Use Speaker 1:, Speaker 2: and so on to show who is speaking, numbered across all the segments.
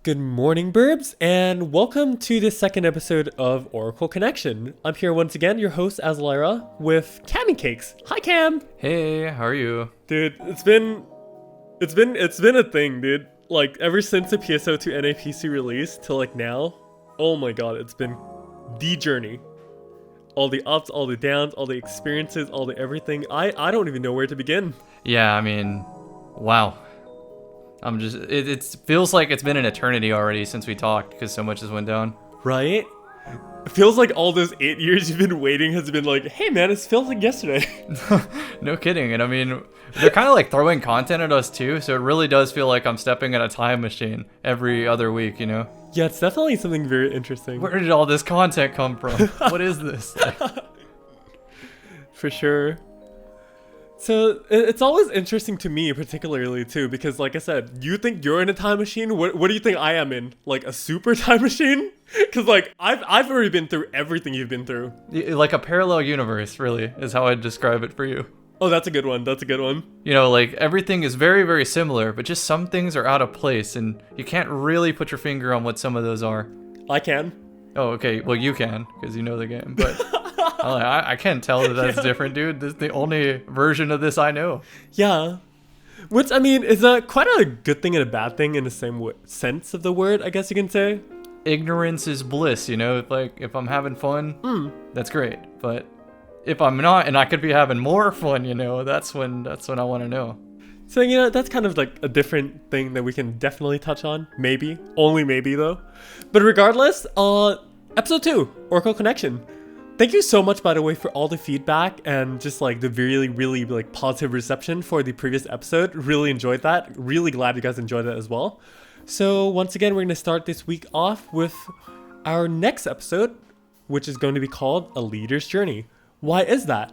Speaker 1: Good morning, Burbs, and welcome to the second episode of Oracle Connection. I'm here once again, your host Azelyra with CammyCakes. Hi, Cam.
Speaker 2: Hey, how are you?
Speaker 1: Dude, it's been a thing, dude. Like ever since the PSO2 NAPC release till like now. Oh my god, it's been the journey. All the ups, all the downs, all the experiences, all the everything. I don't even know where to begin.
Speaker 2: Yeah, I mean, wow. It feels like it's been an eternity already since we talked because so much has went down.
Speaker 1: Right? It feels like all those 8 years you've been waiting has been like, hey man, it feels like yesterday.
Speaker 2: No kidding. And I mean, they're kind of like throwing content at us too, so it really does feel like I'm stepping in a time machine every other week, you know?
Speaker 1: Yeah, it's definitely something very interesting.
Speaker 2: Where did all this content come from? What is this?
Speaker 1: For sure. So it's always interesting to me particularly too, because like I said, you think you're in a time machine. What do you think I am in? Like a super time machine? Because like I've already been through everything you've been through.
Speaker 2: Like a parallel universe, really, is how I'd describe it for you.
Speaker 1: Oh, that's a good one. That's a good one.
Speaker 2: You know, like everything is very, very similar, but just some things are out of place, and you can't really put your finger on what some of those are.
Speaker 1: I can.
Speaker 2: Oh, okay. Well, you can, because you know the game, but I can't tell that that's different, dude. This is the only version of this I know.
Speaker 1: Yeah. Which, I mean, is quite a good thing and a bad thing in the same sense of the word, I guess you can say.
Speaker 2: Ignorance is bliss, you know? Like, if I'm having fun, that's great. But if I'm not, and I could be having more fun, you know, that's when I want to know.
Speaker 1: So, you know, that's kind of like a different thing that we can definitely touch on. Maybe. Only maybe, though. But regardless, episode 2, Oracle Connection. Thank you so much, by the way, for all the feedback and just like the really, really like positive reception for the previous episode. Really enjoyed that. Really glad you guys enjoyed that as well. So once again, we're going to start this week off with our next episode, which is going to be called A Leader's Journey. Why is that?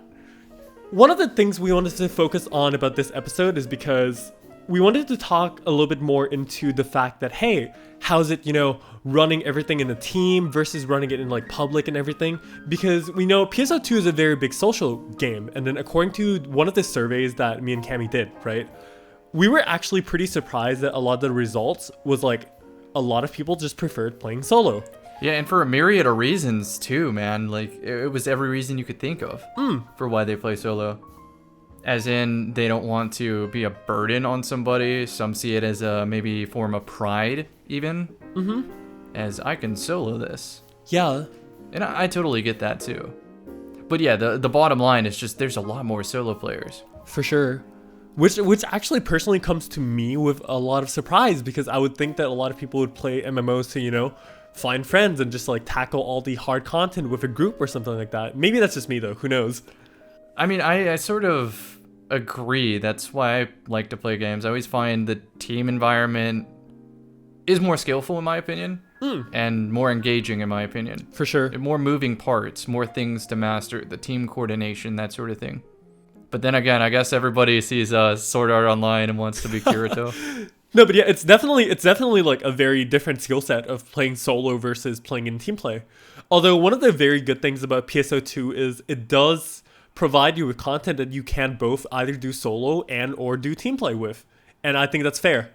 Speaker 1: One of the things we wanted to focus on about this episode is because we wanted to talk a little bit more into the fact that, hey, how's it, you know, running everything in a team versus running it in like public and everything? Because we know PSO2 is a very big social game. And then according to one of the surveys that me and Cammy did, right, we were actually pretty surprised that a lot of the results was like a lot of people just preferred playing solo.
Speaker 2: Yeah, and for a myriad of reasons too, man. Like, it was every reason you could think of for why they play solo. As in, they don't want to be a burden on somebody. Some see it as a maybe form of pride, even. As I can solo this.
Speaker 1: Yeah.
Speaker 2: And I totally get that too. But yeah, the bottom line is just there's a lot more solo players.
Speaker 1: For sure. Which actually personally comes to me with a lot of surprise, because I would think that a lot of people would play MMOs to, you know, find friends and just like tackle all the hard content with a group or something like that. Maybe that's just me though. Who knows?
Speaker 2: I mean, I sort of agree. That's why I like to play games. I always find the team environment is more skillful in my opinion, and more engaging in my opinion.
Speaker 1: For sure.
Speaker 2: More moving parts, more things to master, the team coordination, that sort of thing. But then again, I guess everybody sees Sword Art Online and wants to be Kirito.
Speaker 1: No, but yeah, it's definitely like a very different skill set of playing solo versus playing in team play. Although one of the very good things about PSO2 is it does provide you with content that you can both either do solo and or do team play with. And I think that's fair.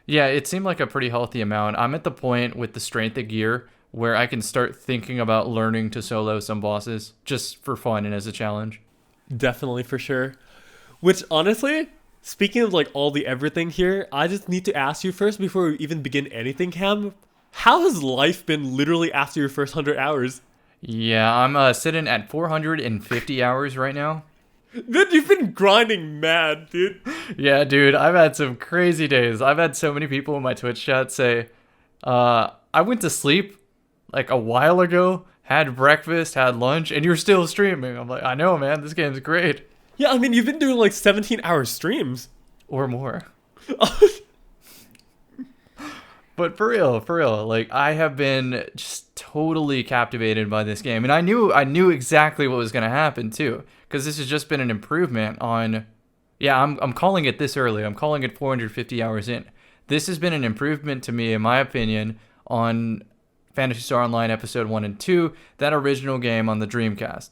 Speaker 2: Yeah, it seemed like a pretty healthy amount. I'm at the point with the strength of gear where I can start thinking about learning to solo some bosses just for fun and as a challenge.
Speaker 1: Definitely, for sure. Which honestly, speaking of like all the everything here, I just need to ask you first before we even begin anything, Cam. How has life been literally after your first 100 hours?
Speaker 2: Yeah, I'm sitting at 450 hours right now.
Speaker 1: Dude, you've been grinding mad, dude.
Speaker 2: Yeah, dude, I've had some crazy days. I've had so many people in my Twitch chat say, I went to sleep like a while ago, had breakfast, had lunch, and you're still streaming. I'm like, I know, man, this game's great.
Speaker 1: Yeah, I mean, you've been doing like 17-hour streams.
Speaker 2: Or more. But for real, like I have been just totally captivated by this game, and I knew exactly what was gonna happen too, because this has just been an improvement on. Yeah, I'm calling it this early. I'm calling it 450 hours in. This has been an improvement to me, in my opinion, on Phantasy Star Online Episode 1 and 2, that original game on the Dreamcast.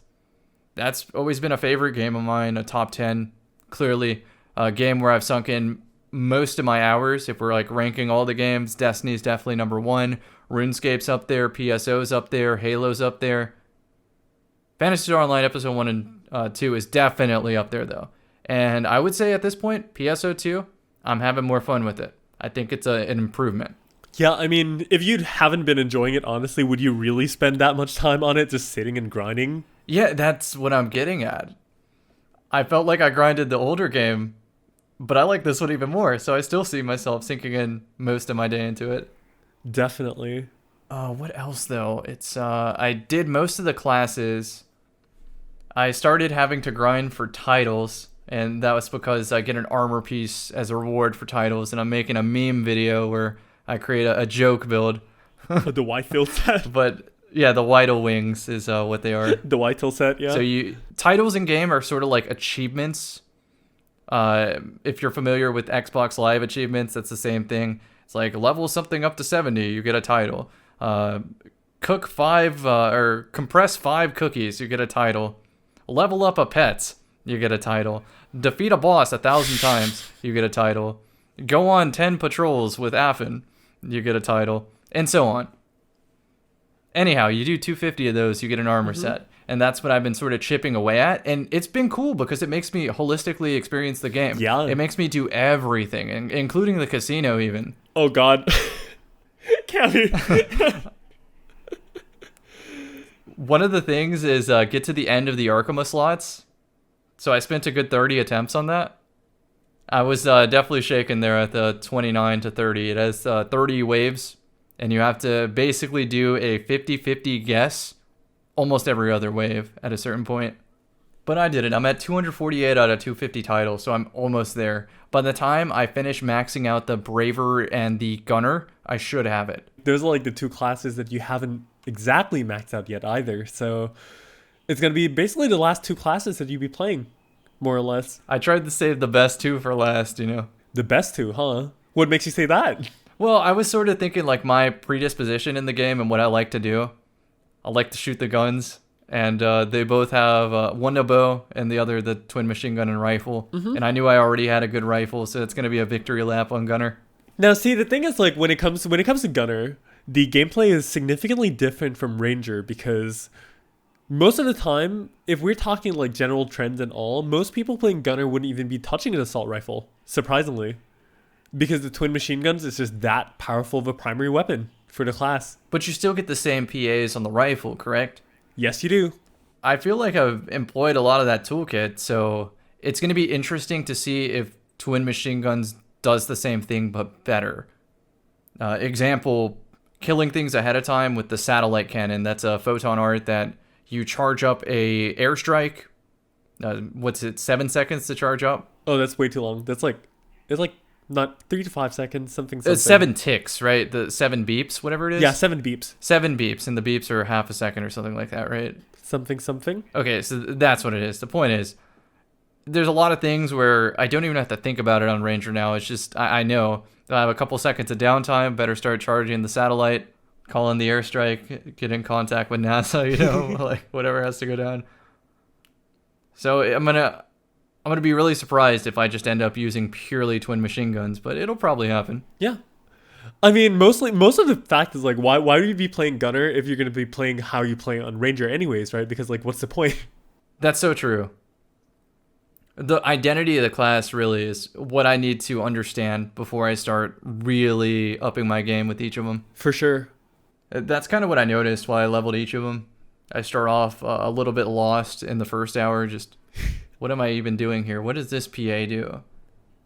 Speaker 2: That's always been a favorite game of mine, a top 10, clearly. A game where I've sunk in most of my hours. If we're like ranking all the games, Destiny's definitely number 1. RuneScape's up there. PSO's up there. Halo's up there. Phantasy Star Online Episode 1 and 2 is definitely up there, though. And I would say at this point, PSO 2, I'm having more fun with it. I think it's an improvement.
Speaker 1: Yeah, I mean, if you haven't been enjoying it, honestly, would you really spend that much time on it just sitting and grinding?
Speaker 2: Yeah, that's what I'm getting at. I felt like I grinded the older game, but I like this one even more, so I still see myself sinking in most of my day into it.
Speaker 1: Definitely.
Speaker 2: What else, though? It's I did most of the classes. I started having to grind for titles, and that was because I get an armor piece as a reward for titles, and I'm making a meme video where I create a joke build.
Speaker 1: The Whitetail set.
Speaker 2: But yeah, the Whitetail wings is what they are.
Speaker 1: The Whitetail set, yeah.
Speaker 2: So titles in game are sort of like achievements. If you're familiar with Xbox Live achievements, that's the same thing. It's like level something up to 70, you get a title. Cook 5 or compress 5 cookies, you get a title. Level up a pet, you get a title. Defeat a boss 1,000 times, you get a title. Go on 10 patrols with Affin, you get a title, and so on. Anyhow, you do 250 of those, you get an armor set. And that's what I've been sort of chipping away at. And it's been cool because it makes me holistically experience the game.
Speaker 1: Yeah.
Speaker 2: It makes me do everything, including the casino even.
Speaker 1: Oh, God. Cammy.
Speaker 2: One of the things is get to the end of the Arkema slots. So I spent a good 30 attempts on that. I was definitely shaken there at the 29 to 30. It has 30 waves. And you have to basically do a 50-50 guess almost every other wave at a certain point. But I did it. I'm at 248 out of 250 titles, so I'm almost there. By the time I finish maxing out the Braver and the Gunner, I should have it.
Speaker 1: Those are like the 2 classes that you haven't exactly maxed out yet either. So it's going to be basically the last 2 classes that you'll be playing, more or less.
Speaker 2: I tried to save the best 2 for last, you know.
Speaker 1: The best 2, huh? What makes you say that?
Speaker 2: Well, I was sort of thinking like my predisposition in the game and what I like to do. I like to shoot the guns, and they both have one a bow and the other the twin machine gun and rifle. And I knew I already had a good rifle, so it's going to be a victory lap on Gunner.
Speaker 1: Now, see, the thing is, like, when it comes to Gunner, the gameplay is significantly different from Ranger because most of the time, if we're talking like general trends and all, most people playing Gunner wouldn't even be touching an assault rifle, surprisingly. Because the twin machine guns is just that powerful of a primary weapon for the class.
Speaker 2: But you still get the same PAs on the rifle, correct?
Speaker 1: Yes, you do.
Speaker 2: I feel like I've employed a lot of that toolkit, so it's going to be interesting to see if twin machine guns does the same thing but better. Example, killing things ahead of time with the satellite cannon. That's a photon art that you charge up a airstrike. 7 seconds to charge up?
Speaker 1: Oh, that's way too long. It's like not 3 to 5 seconds, something.
Speaker 2: It's 7 ticks, right? The 7 beeps, whatever it is.
Speaker 1: Yeah, 7 beeps.
Speaker 2: 7 beeps, and the beeps are half a second or something like that, right?
Speaker 1: Something. Okay,
Speaker 2: so that's what it is. The point is, there's a lot of things where I don't even have to think about it on Ranger now. It's just, I know I have a couple seconds of downtime, better start charging the satellite, call in the airstrike, get in contact with NASA, you know, like whatever has to go down. So I'm gonna be really surprised if I just end up using purely twin machine guns, but it'll probably happen.
Speaker 1: Yeah. I mean, most of the fact is like, why would you be playing Gunner if you're going to be playing how you play on Ranger anyways, right? Because like, what's the point?
Speaker 2: That's so true. The identity of the class really is what I need to understand before I start really upping my game with each of them.
Speaker 1: For sure.
Speaker 2: That's kind of what I noticed while I leveled each of them. I start off a little bit lost in the first hour, just... what am I even doing here? What does this PA do?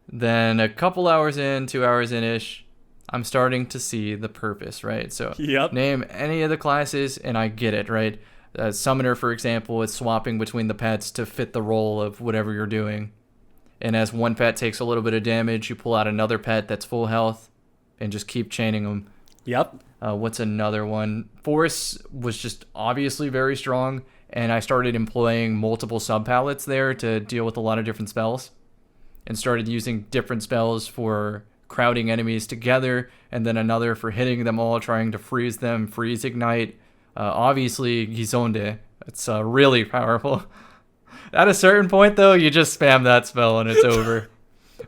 Speaker 2: Then a couple hours in, 2 hours in-ish, I'm starting to see the purpose, right? So name any of the classes and I get it, right? Summoner, for example, is swapping between the pets to fit the role of whatever you're doing. And as one pet takes a little bit of damage, you pull out another pet that's full health and just keep chaining them.
Speaker 1: Yep.
Speaker 2: What's another one? Force was just obviously very strong. And I started employing multiple sub-palettes there to deal with a lot of different spells. And started using different spells for crowding enemies together. And then another for hitting them all, trying to freeze them, freeze ignite. Obviously, Gizonde. It's really powerful. At a certain point, though, you just spam that spell and it's over.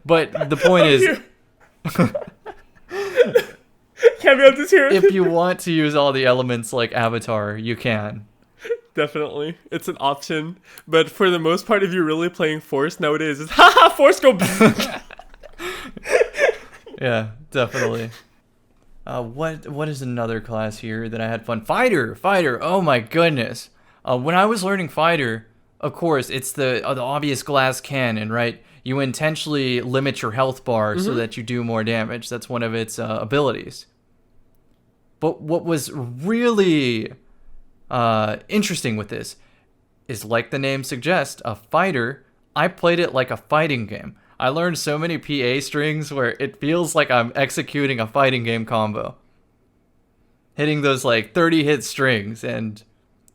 Speaker 2: But the point is,
Speaker 1: Cammy, I'm just here.
Speaker 2: if you want to use all the elements like Avatar, you can.
Speaker 1: Definitely. It's an option. But for the most part, if you're really playing Force nowadays, it's haha, Force go.
Speaker 2: Yeah, definitely. What is another class here that I had fun? Fighter. Oh my goodness. When I was learning Fighter, of course, it's the obvious glass cannon, right? You intentionally limit your health bar so that you do more damage. That's one of its abilities. But what was really interesting with this is, like the name suggests, a fighter. I played it like a fighting game. I learned so many PA strings where it feels like I'm executing a fighting game combo. Hitting those like 30 hit strings, and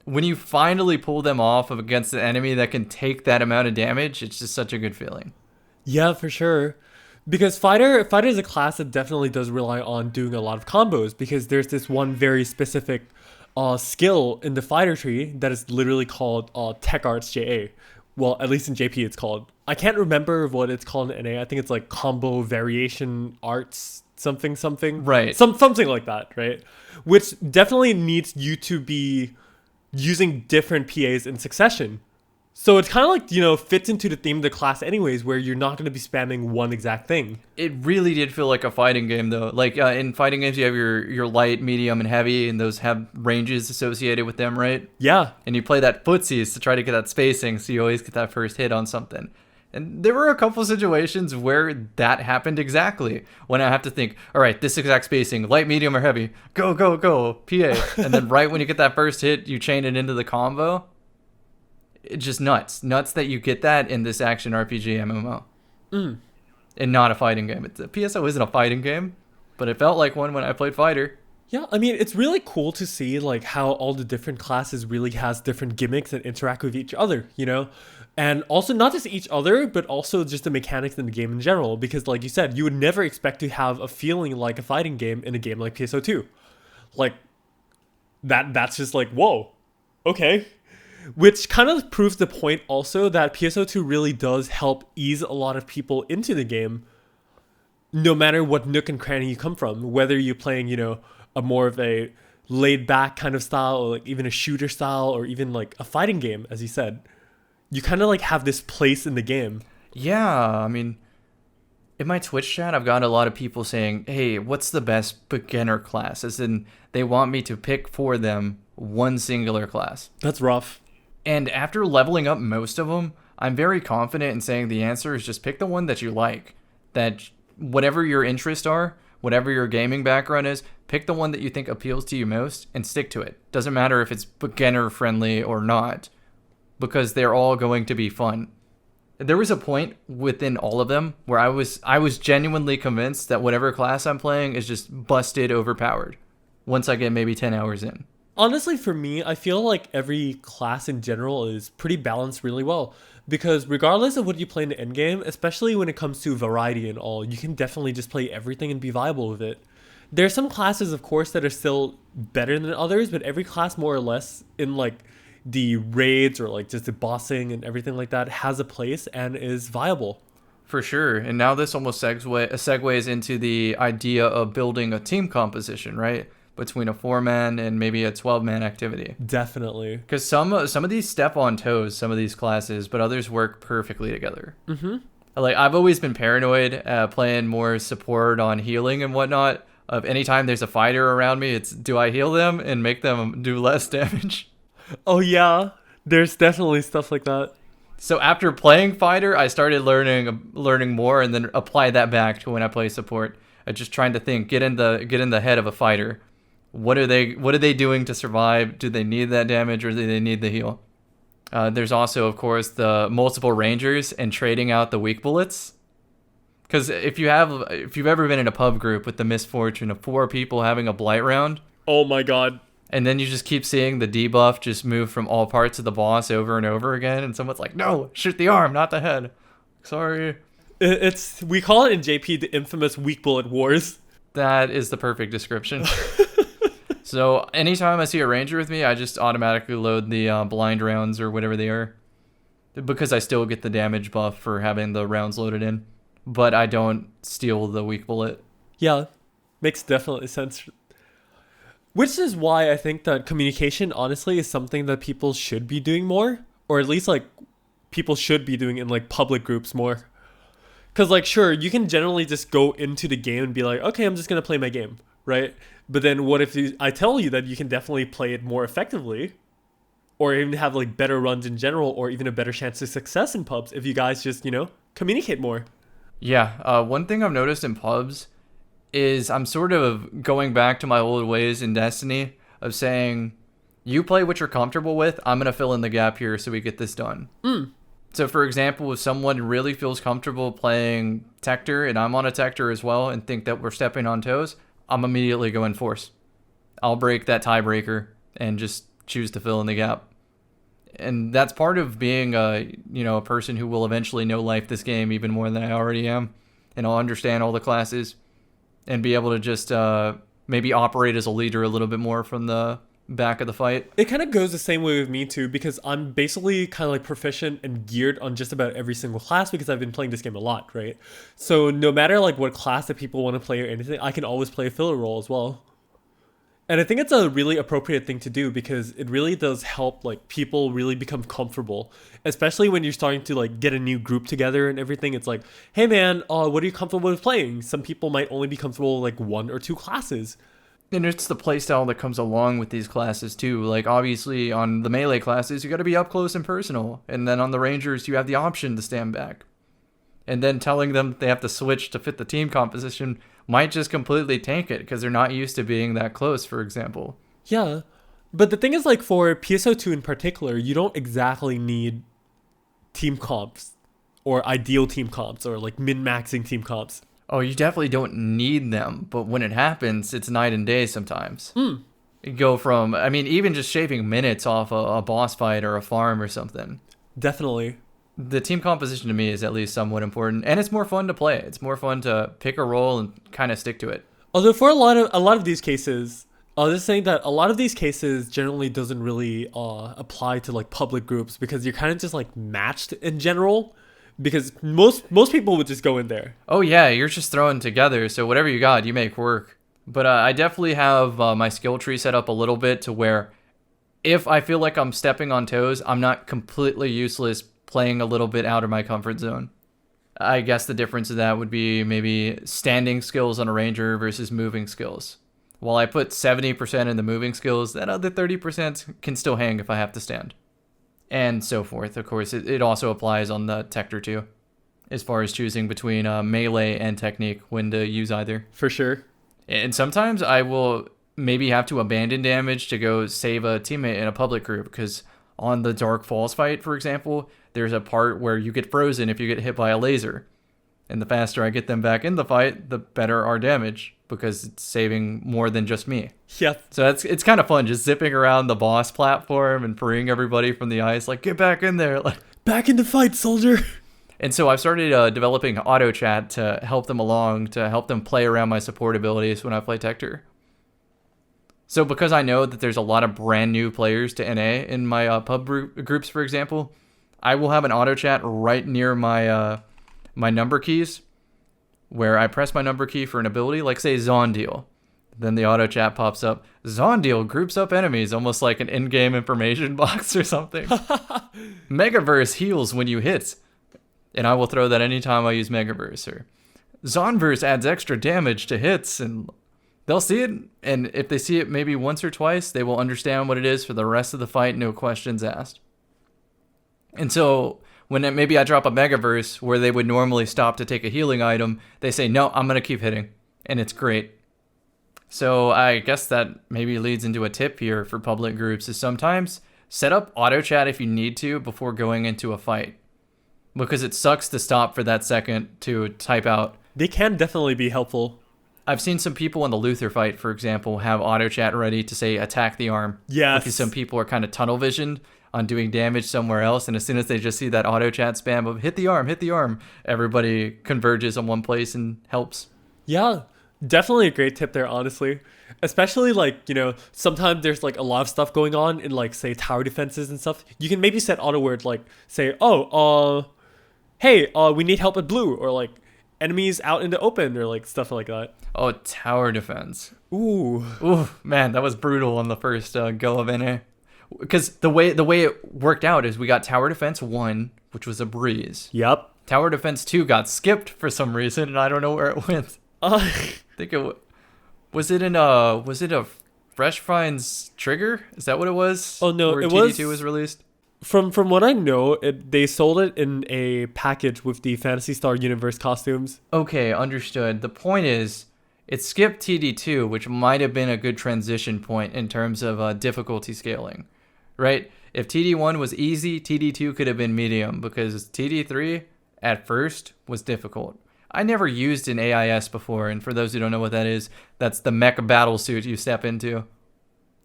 Speaker 2: when you finally pull them off against an enemy that can take that amount of damage, it's just such a good feeling.
Speaker 1: Yeah, for sure. Because fighter is a class that definitely does rely on doing a lot of combos, because there's this one very specific skill in the fighter tree that is literally called Tech Arts JA. Well, at least in JP it's called. I can't remember what it's called in NA. I think it's like Combo Variation Arts something.
Speaker 2: Right.
Speaker 1: Something like that, right? Which definitely needs you to be using different PAs in succession. So it's kind of like, fits into the theme of the class anyways, where you're not going to be spamming one exact thing.
Speaker 2: It really did feel like a fighting game, though. Like, in fighting games, you have your light, medium, and heavy, and those have ranges associated with them, right?
Speaker 1: Yeah.
Speaker 2: And you play that footsies to try to get that spacing, so you always get that first hit on something. And there were a couple situations where that happened exactly. When I have to think, all right, this exact spacing, light, medium, or heavy, go, PA. And then right when you get that first hit, you chain it into the combo. It's just nuts that you get that in this action RPG MMO, and not a fighting game. PSO isn't a fighting game, but it felt like one when I played Fighter.
Speaker 1: Yeah, I mean, it's really cool to see like how all the different classes really has different gimmicks that interact with each other, and also not just each other, but also just the mechanics in the game in general. Because like you said, you would never expect to have a feeling like a fighting game in a game like PSO2, like that's just like, whoa, okay. Which kind of proves the point also that PSO2 really does help ease a lot of people into the game, no matter what nook and cranny you come from. Whether you're playing, a more of a laid back kind of style, or like even a shooter style, or even like a fighting game, as you said, you kind of like have this place in the game.
Speaker 2: Yeah, I mean, in my Twitch chat, I've got a lot of people saying, hey, what's the best beginner class? As in, they want me to pick for them one singular class.
Speaker 1: That's rough.
Speaker 2: And after leveling up most of them, I'm very confident in saying the answer is just pick the one that you like. That whatever your interests are, whatever your gaming background is, pick the one that you think appeals to you most and stick to it. Doesn't matter if it's beginner friendly or not, because they're all going to be fun. There was a point within all of them where I was genuinely convinced that whatever class I'm playing is just busted overpowered once I get maybe 10 hours in.
Speaker 1: Honestly, for me, I feel like every class in general is pretty balanced really well. Because regardless of what you play in the endgame, especially when it comes to variety and all, you can definitely just play everything and be viable with it. There are some classes, of course, that are still better than others, but every class more or less in like the raids or like just the bossing and everything like that has a place and is viable.
Speaker 2: For sure. And now this almost segues into the idea of building a team composition, right? Between a 4-man and maybe a 12-man activity.
Speaker 1: Definitely.
Speaker 2: Because some of these step on toes, some of these classes, but others work perfectly together.
Speaker 1: Mm-hmm.
Speaker 2: Like, I've always been paranoid playing more support on healing and whatnot. Of anytime there's a fighter around me, it's do I heal them and make them do less damage?
Speaker 1: Oh yeah, there's definitely stuff like that.
Speaker 2: So after playing fighter, I started learning more, and then apply that back to when I play support. Just trying to think, get in the head of a fighter. What are they doing to survive? Do they need that damage, or do they need the heal? There's also, of course, the multiple rangers and trading out the weak bullets. Because if you've ever been in a pub group with the misfortune of 4 people having a blight round,
Speaker 1: oh my god,
Speaker 2: and then you just keep seeing the debuff just move from all parts of the boss over and over again, and someone's like, "No, shoot the arm, not the head." Sorry.
Speaker 1: We call it in JP the infamous weak bullet wars.
Speaker 2: That is the perfect description. So anytime I see a ranger with me, I just automatically load the blind rounds or whatever they are, because I still get the damage buff for having the rounds loaded in. but I don't steal the weak bullet.
Speaker 1: Yeah, makes definitely sense. Which is why I think that communication, honestly, is something that people should be doing more, or at least like people should be doing in like public groups more. Because like, sure, you can generally just go into the game and be like, okay, I'm just gonna play my game, right? But then what if I tell you that you can definitely play it more effectively, or even have like better runs in general, or even a better chance of success in pubs if you guys just, communicate more.
Speaker 2: Yeah, one thing I've noticed in pubs is I'm sort of going back to my old ways in Destiny of saying, you play what you're comfortable with, I'm going to fill in the gap here so we get this done. So for example, if someone really feels comfortable playing Tector and I'm on a Tector as well and think that we're stepping on toes, I'm immediately going Force. I'll break that tiebreaker and just choose to fill in the gap. And that's part of being a person who will eventually know life this game even more than I already am. And I'll understand all the classes and be able to just maybe operate as a leader a little bit more from the back of the fight.
Speaker 1: It kind of goes the same way with me too, because I'm basically kind of like proficient and geared on just about every single class because I've been playing this game a lot, right? So no matter like what class that people want to play or anything, I can always play a filler role as well. And I think it's a really appropriate thing to do because it really does help like people really become comfortable, especially when you're starting to like get a new group together and everything. It's like, hey man, what are you comfortable with playing? Some people might only be comfortable with like 1 or 2 classes.
Speaker 2: And it's the playstyle that comes along with these classes too. Like obviously on the melee classes, you got to be up close and personal. And then on the rangers, you have the option to stand back. And then telling them they have to switch to fit the team composition might just completely tank it because they're not used to being that close, for example.
Speaker 1: Yeah. But the thing is, like, for PSO2 in particular, you don't exactly need team comps or ideal team comps or, like, min-maxing team comps.
Speaker 2: Oh, you definitely don't need them. But when it happens, it's night and day sometimes. You go from, even just shaving minutes off a boss fight or a farm or something.
Speaker 1: Definitely.
Speaker 2: The team composition to me is at least somewhat important, and it's more fun to play. It's more fun to pick a role and kind of stick to it.
Speaker 1: Although for a lot of these cases, just saying that a lot of these cases generally doesn't really apply to like public groups because you're kind of just like matched in general, because most people would just go in there.
Speaker 2: Oh yeah, you're just throwing together, so whatever you got, you make work. But I definitely have my skill tree set up a little bit to where if I feel like I'm stepping on toes, I'm not completely useless playing a little bit out of my comfort zone. I guess the difference of that would be maybe standing skills on a ranger versus moving skills. While I put 70% in the moving skills, that other 30% can still hang if I have to stand. And so forth. Of course, it also applies on the Tector too, as far as choosing between melee and technique when to use either.
Speaker 1: For sure.
Speaker 2: And sometimes I will maybe have to abandon damage to go save a teammate in a public group because on the Dark Falls fight, for example, there's a part where you get frozen if you get hit by a laser. And the faster I get them back in the fight, the better our damage, because it's saving more than just me.
Speaker 1: Yeah.
Speaker 2: So it's kind of fun just zipping around the boss platform and freeing everybody from the ice, like, get back in there. Like,
Speaker 1: back in the fight, soldier.
Speaker 2: And so I've started developing auto chat to help them along, to help them play around my support abilities when I play Tector. So because I know that there's a lot of brand new players to NA in my pub groups, for example, I will have an auto chat right near my my number keys, where I press my number key for an ability, like say Zondeal. Then the auto chat pops up. Zondeal groups up enemies, almost like an in-game information box or something. Megaverse heals when you hit, and I will throw that anytime I use Megaverse. Or Zonverse adds extra damage to hits, and they'll see it, and if they see it maybe once or twice, they will understand what it is for the rest of the fight, no questions asked. And so when maybe I drop a Megaverse where they would normally stop to take a healing item, they say, no, I'm going to keep hitting. And it's great. So I guess that maybe leads into a tip here for public groups is sometimes set up auto chat if you need to before going into a fight. Because it sucks to stop for that second to type out.
Speaker 1: They can definitely be helpful.
Speaker 2: I've seen some people in the Luther fight, for example, have auto chat ready to say attack the arm.
Speaker 1: Yes.
Speaker 2: Because some people are kind of tunnel visioned on doing damage somewhere else, and as soon as they just see that auto chat spam of hit the arm, everybody converges on one place and helps.
Speaker 1: Yeah, definitely a great tip there, honestly. Especially like, sometimes there's like a lot of stuff going on in like, say, tower defenses and stuff. You can maybe set auto word like say, hey, we need help at blue, or like enemies out in the open or like stuff like that.
Speaker 2: Oh, tower defense.
Speaker 1: Ooh.
Speaker 2: Ooh, man, that was brutal on the first go of NA. Because the way it worked out is we got tower defense 1, which was a breeze.
Speaker 1: Yep.
Speaker 2: Tower defense 2 got skipped for some reason, and I don't know where it went. I think was it a Fresh Finds trigger? Is that what it was?
Speaker 1: Oh no,
Speaker 2: where
Speaker 1: it
Speaker 2: TD2 was released.
Speaker 1: From what I know, they sold it in a package with the Phantasy Star Universe costumes.
Speaker 2: Okay, understood. The point is, it skipped TD2, which might have been a good transition point in terms of difficulty scaling, right? If TD1 was easy, TD2 could have been medium, because TD3 at first was difficult. I never used an AIS before, and for those who don't know what that is, that's the mecha battle suit you step into.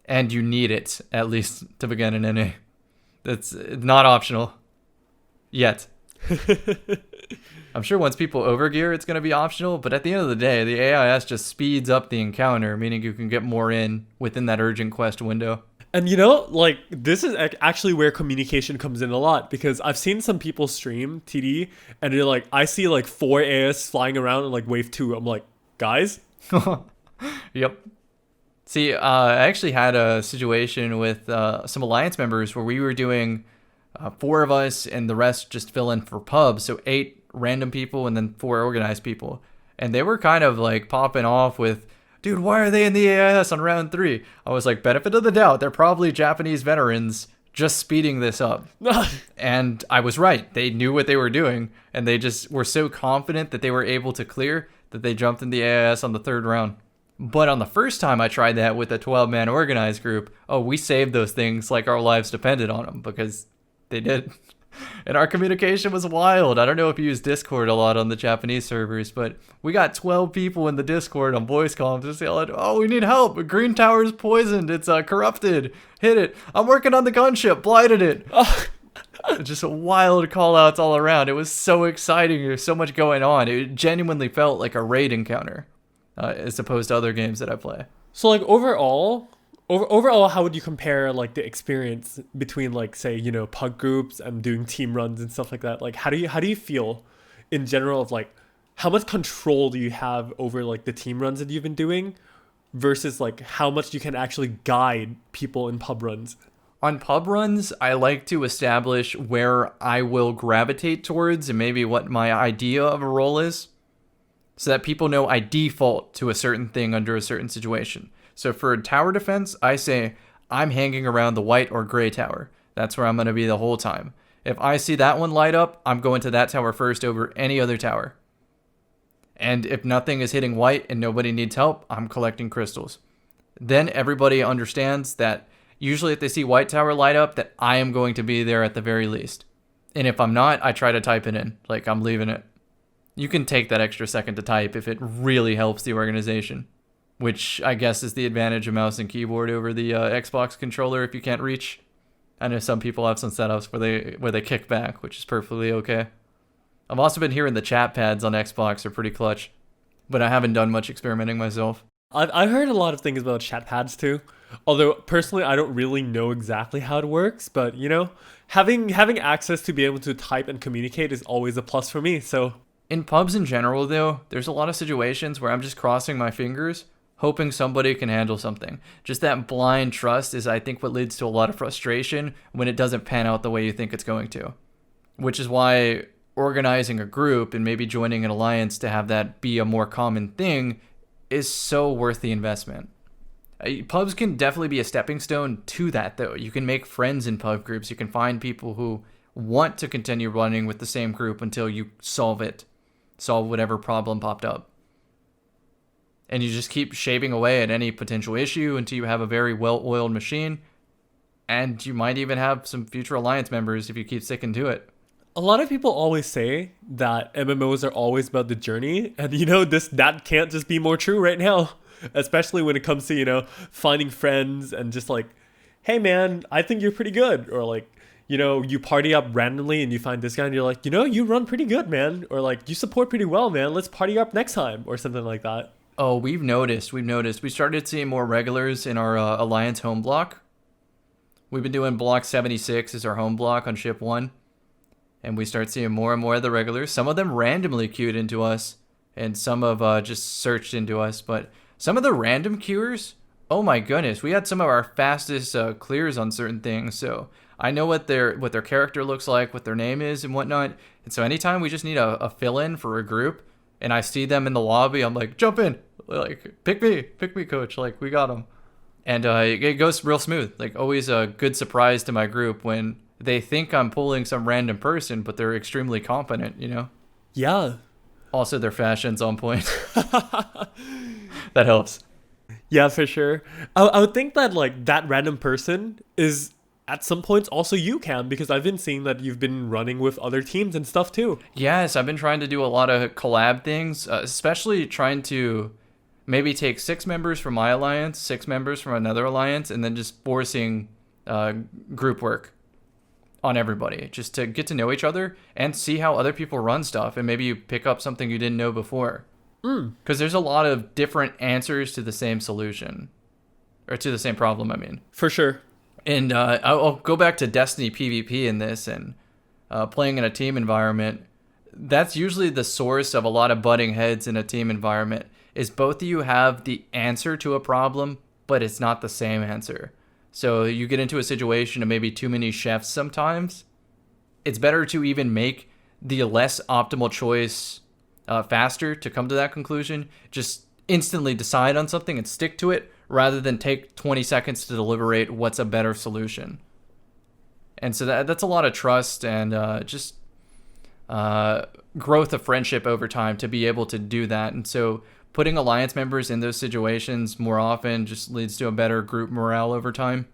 Speaker 2: And you need it, at least, to begin an NA. That's not optional. Yet. I'm sure once people overgear, it's going to be optional, but at the end of the day, the AIS just speeds up the encounter, meaning you can get more in within that urgent quest window.
Speaker 1: And you know, like, this is actually where communication comes in a lot, because I've seen some people stream TD, and they're like, I see like 4 AS flying around in like wave 2. I'm like, guys?
Speaker 2: Yep. See, I actually had a situation with some Alliance members where we were doing 4 of us and the rest just fill in for pubs. So 8 random people and then 4 organized people. And they were kind of like popping off with, dude, why are they in the AIS on round 3? I was like, benefit of the doubt. They're probably Japanese veterans just speeding this up. And I was right. They knew what they were doing. And they just were so confident that they were able to clear that they jumped in the AIS on the 3rd round. But on the first time I tried that with a 12-man organized group, we saved those things like our lives depended on them, because they did. And our communication was wild. I don't know if you use Discord a lot on the Japanese servers, but we got 12 people in the Discord on voice comms just yelling, oh, we need help. Green Tower is poisoned. It's corrupted. Hit it. I'm working on the gunship. Blighted it. Just wild call outs all around. It was so exciting. There's so much going on. It genuinely felt like a raid encounter. As opposed to other games that I play.
Speaker 1: So like overall, how would you compare like the experience between like, say, you know, pug groups and doing team runs and stuff like that? Like how do you feel in general of like how much control do you have over like the team runs that you've been doing versus like how much you can actually guide people in pub runs?
Speaker 2: On pub runs, I like to establish where I will gravitate towards and maybe what my idea of a role is, so that people know I default to a certain thing under a certain situation. So for tower defense, I say I'm hanging around the white or gray tower. That's where I'm going to be the whole time. If I see that one light up, I'm going to that tower first over any other tower. And if nothing is hitting white and nobody needs help, I'm collecting crystals. Then everybody understands that usually if they see white tower light up, that I am going to be there at the very least. And if I'm not, I try to type it in, like I'm leaving it. You can take that extra second to type if it really helps the organization, which I guess is the advantage of mouse and keyboard over the Xbox controller if you can't reach. I know some people have some setups where they kick back, which is perfectly okay. I've also been hearing the chat pads on Xbox are pretty clutch, but I haven't done much experimenting myself.
Speaker 1: I've heard a lot of things about chat pads too, although personally I don't really know exactly how it works, but you know, having access to be able to type and communicate is always a plus for me, so...
Speaker 2: In pubs in general, though, there's a lot of situations where I'm just crossing my fingers, hoping somebody can handle something. Just that blind trust is, I think, what leads to a lot of frustration when it doesn't pan out the way you think it's going to. Which is why organizing a group and maybe joining an alliance to have that be a more common thing is so worth the investment. Pubs can definitely be a stepping stone to that, though. You can make friends in pub groups. You can find people who want to continue running with the same group until you solve whatever problem popped up. And you just keep shaving away at any potential issue until you have a very well-oiled machine. And you might even have some future alliance members if you keep sticking to it.
Speaker 1: A lot of people always say that MMOs are always about the journey. And you know, that can't just be more true right now. Especially when it comes to, you know, finding friends and just like, hey man, I think you're pretty good. Or like, you know, you party up randomly and you find this guy and you're like, you know, you run pretty good, man. Or like, you support pretty well, man. Let's party up next time or something like that.
Speaker 2: Oh, we've noticed. We started seeing more regulars in our Alliance home block. We've been doing block 76 as our home block on ship 1. And we start seeing more and more of the regulars. Some of them randomly queued into us and some have just searched into us. But some of the random queuers, oh my goodness, we had some of our fastest clears on certain things. So I know what their character looks like, what their name is, and whatnot. And so anytime we just need a fill-in for a group, and I see them in the lobby, I'm like, jump in, like pick me, coach, like we got them. And it goes real smooth. Like always a good surprise to my group when they think I'm pulling some random person, but they're extremely competent, you know?
Speaker 1: Yeah.
Speaker 2: Also, their fashion's on point. That helps.
Speaker 1: Yeah, for sure. I would think that like that random person is at some points also you, Cam, because I've been seeing that you've been running with other teams and stuff too.
Speaker 2: Yes, I've been trying to do a lot of collab things, especially trying to maybe take 6 members from my alliance, 6 members from another alliance, and then just forcing group work on everybody just to get to know each other and see how other people run stuff, and maybe you pick up something you didn't know before. Because there's a lot of different answers to the same solution, or to the same problem, I mean.
Speaker 1: For sure.
Speaker 2: And I'll go back to Destiny PvP in this, and playing in a team environment. That's usually the source of a lot of butting heads in a team environment, is both of you have the answer to a problem, but it's not the same answer. So you get into a situation of maybe too many chefs sometimes. It's better to even make the less optimal choice faster to come to that conclusion. Just instantly decide on something and stick to it, rather than take 20 seconds to deliberate what's a better solution. And so that's a lot of trust and just growth of friendship over time to be able to do that. And so putting alliance members in those situations more often just leads to a better group morale over time,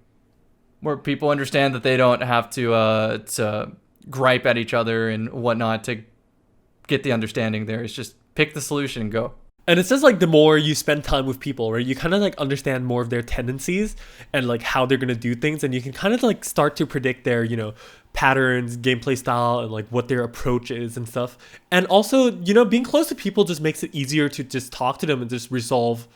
Speaker 2: where people understand that they don't have to gripe at each other and whatnot to get the understanding there. It's just pick the solution and go.
Speaker 1: And it's just like the more you spend time with people, right, you kind of like understand more of their tendencies and like how they're going to do things. And you can kind of like start to predict their, you know, patterns, gameplay style, and like what their approach is and stuff. And also, you know, being close to people just makes it easier to just talk to them and just resolve,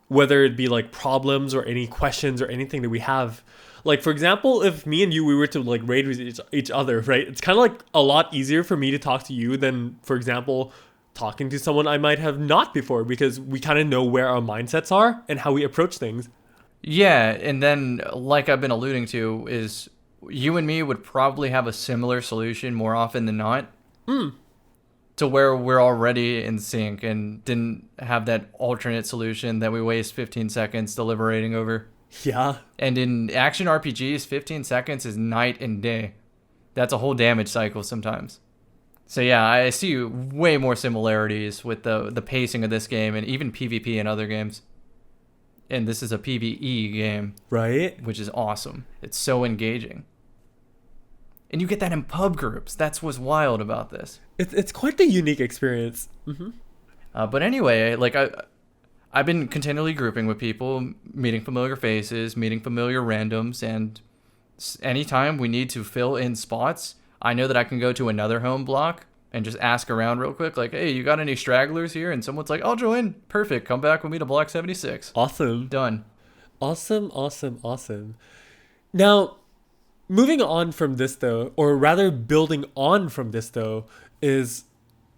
Speaker 1: whether it be like problems or any questions or anything that we have. Like, for example, if me and you, we were to like raid with each other, right, it's kind of like a lot easier for me to talk to you than, for example, talking to someone I might have not before, because we kind of know where our mindsets are and how we approach things.
Speaker 2: Yeah, and then like I've been alluding to, is you and me would probably have a similar solution more often than not, to where we're already in sync and didn't have that alternate solution that we waste 15 seconds deliberating over.
Speaker 1: Yeah.
Speaker 2: And in action RPGs, 15 seconds is night and day. That's a whole damage cycle sometimes. So yeah, I see way more similarities with the pacing of this game and even PvP and other games. And this is a PvE game.
Speaker 1: Right.
Speaker 2: Which is awesome. It's so engaging. And you get that in pub groups. That's what's wild about this.
Speaker 1: It's quite the unique experience.
Speaker 2: But anyway, like I've been continually grouping with people, meeting familiar faces, meeting familiar randoms, and anytime we need to fill in spots, I know that I can go to another home block and just ask around real quick, like, hey, you got any stragglers here? And someone's like, I'll join. Perfect. Come back with me to block 76.
Speaker 1: Awesome.
Speaker 2: Done.
Speaker 1: Awesome. Now, moving on from this, though, or rather building on from this, though, is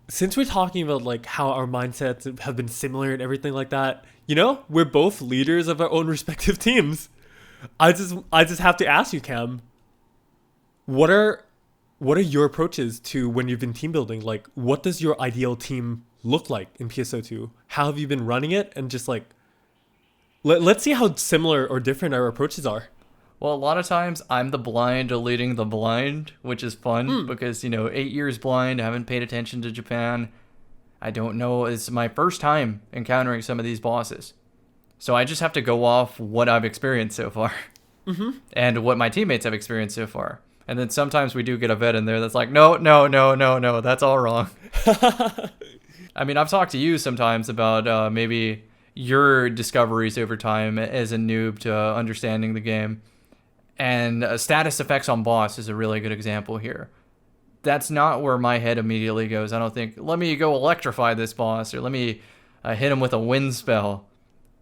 Speaker 1: since we're talking about like how our mindsets have been similar and everything like that, you know, we're both leaders of our own respective teams. I just have to ask you, Cam, what are your approaches to when you've been team building? Like, what does your ideal team look like in PSO2? How have you been running it? And just like, let's see how similar or different our approaches are.
Speaker 2: Well, a lot of times I'm the blind leading the blind, which is fun because, you know, 8 years blind, I haven't paid attention to Japan. I don't know. It's my first time encountering some of these bosses. So I just have to go off what I've experienced so far and what my teammates have experienced so far. And then sometimes we do get a vet in there that's like, no, that's all wrong. I mean, I've talked to you sometimes about maybe your discoveries over time as a noob to understanding the game. And status effects on boss is a really good example here. That's not where my head immediately goes. I don't think, let me go electrify this boss, or let me hit him with a wind spell.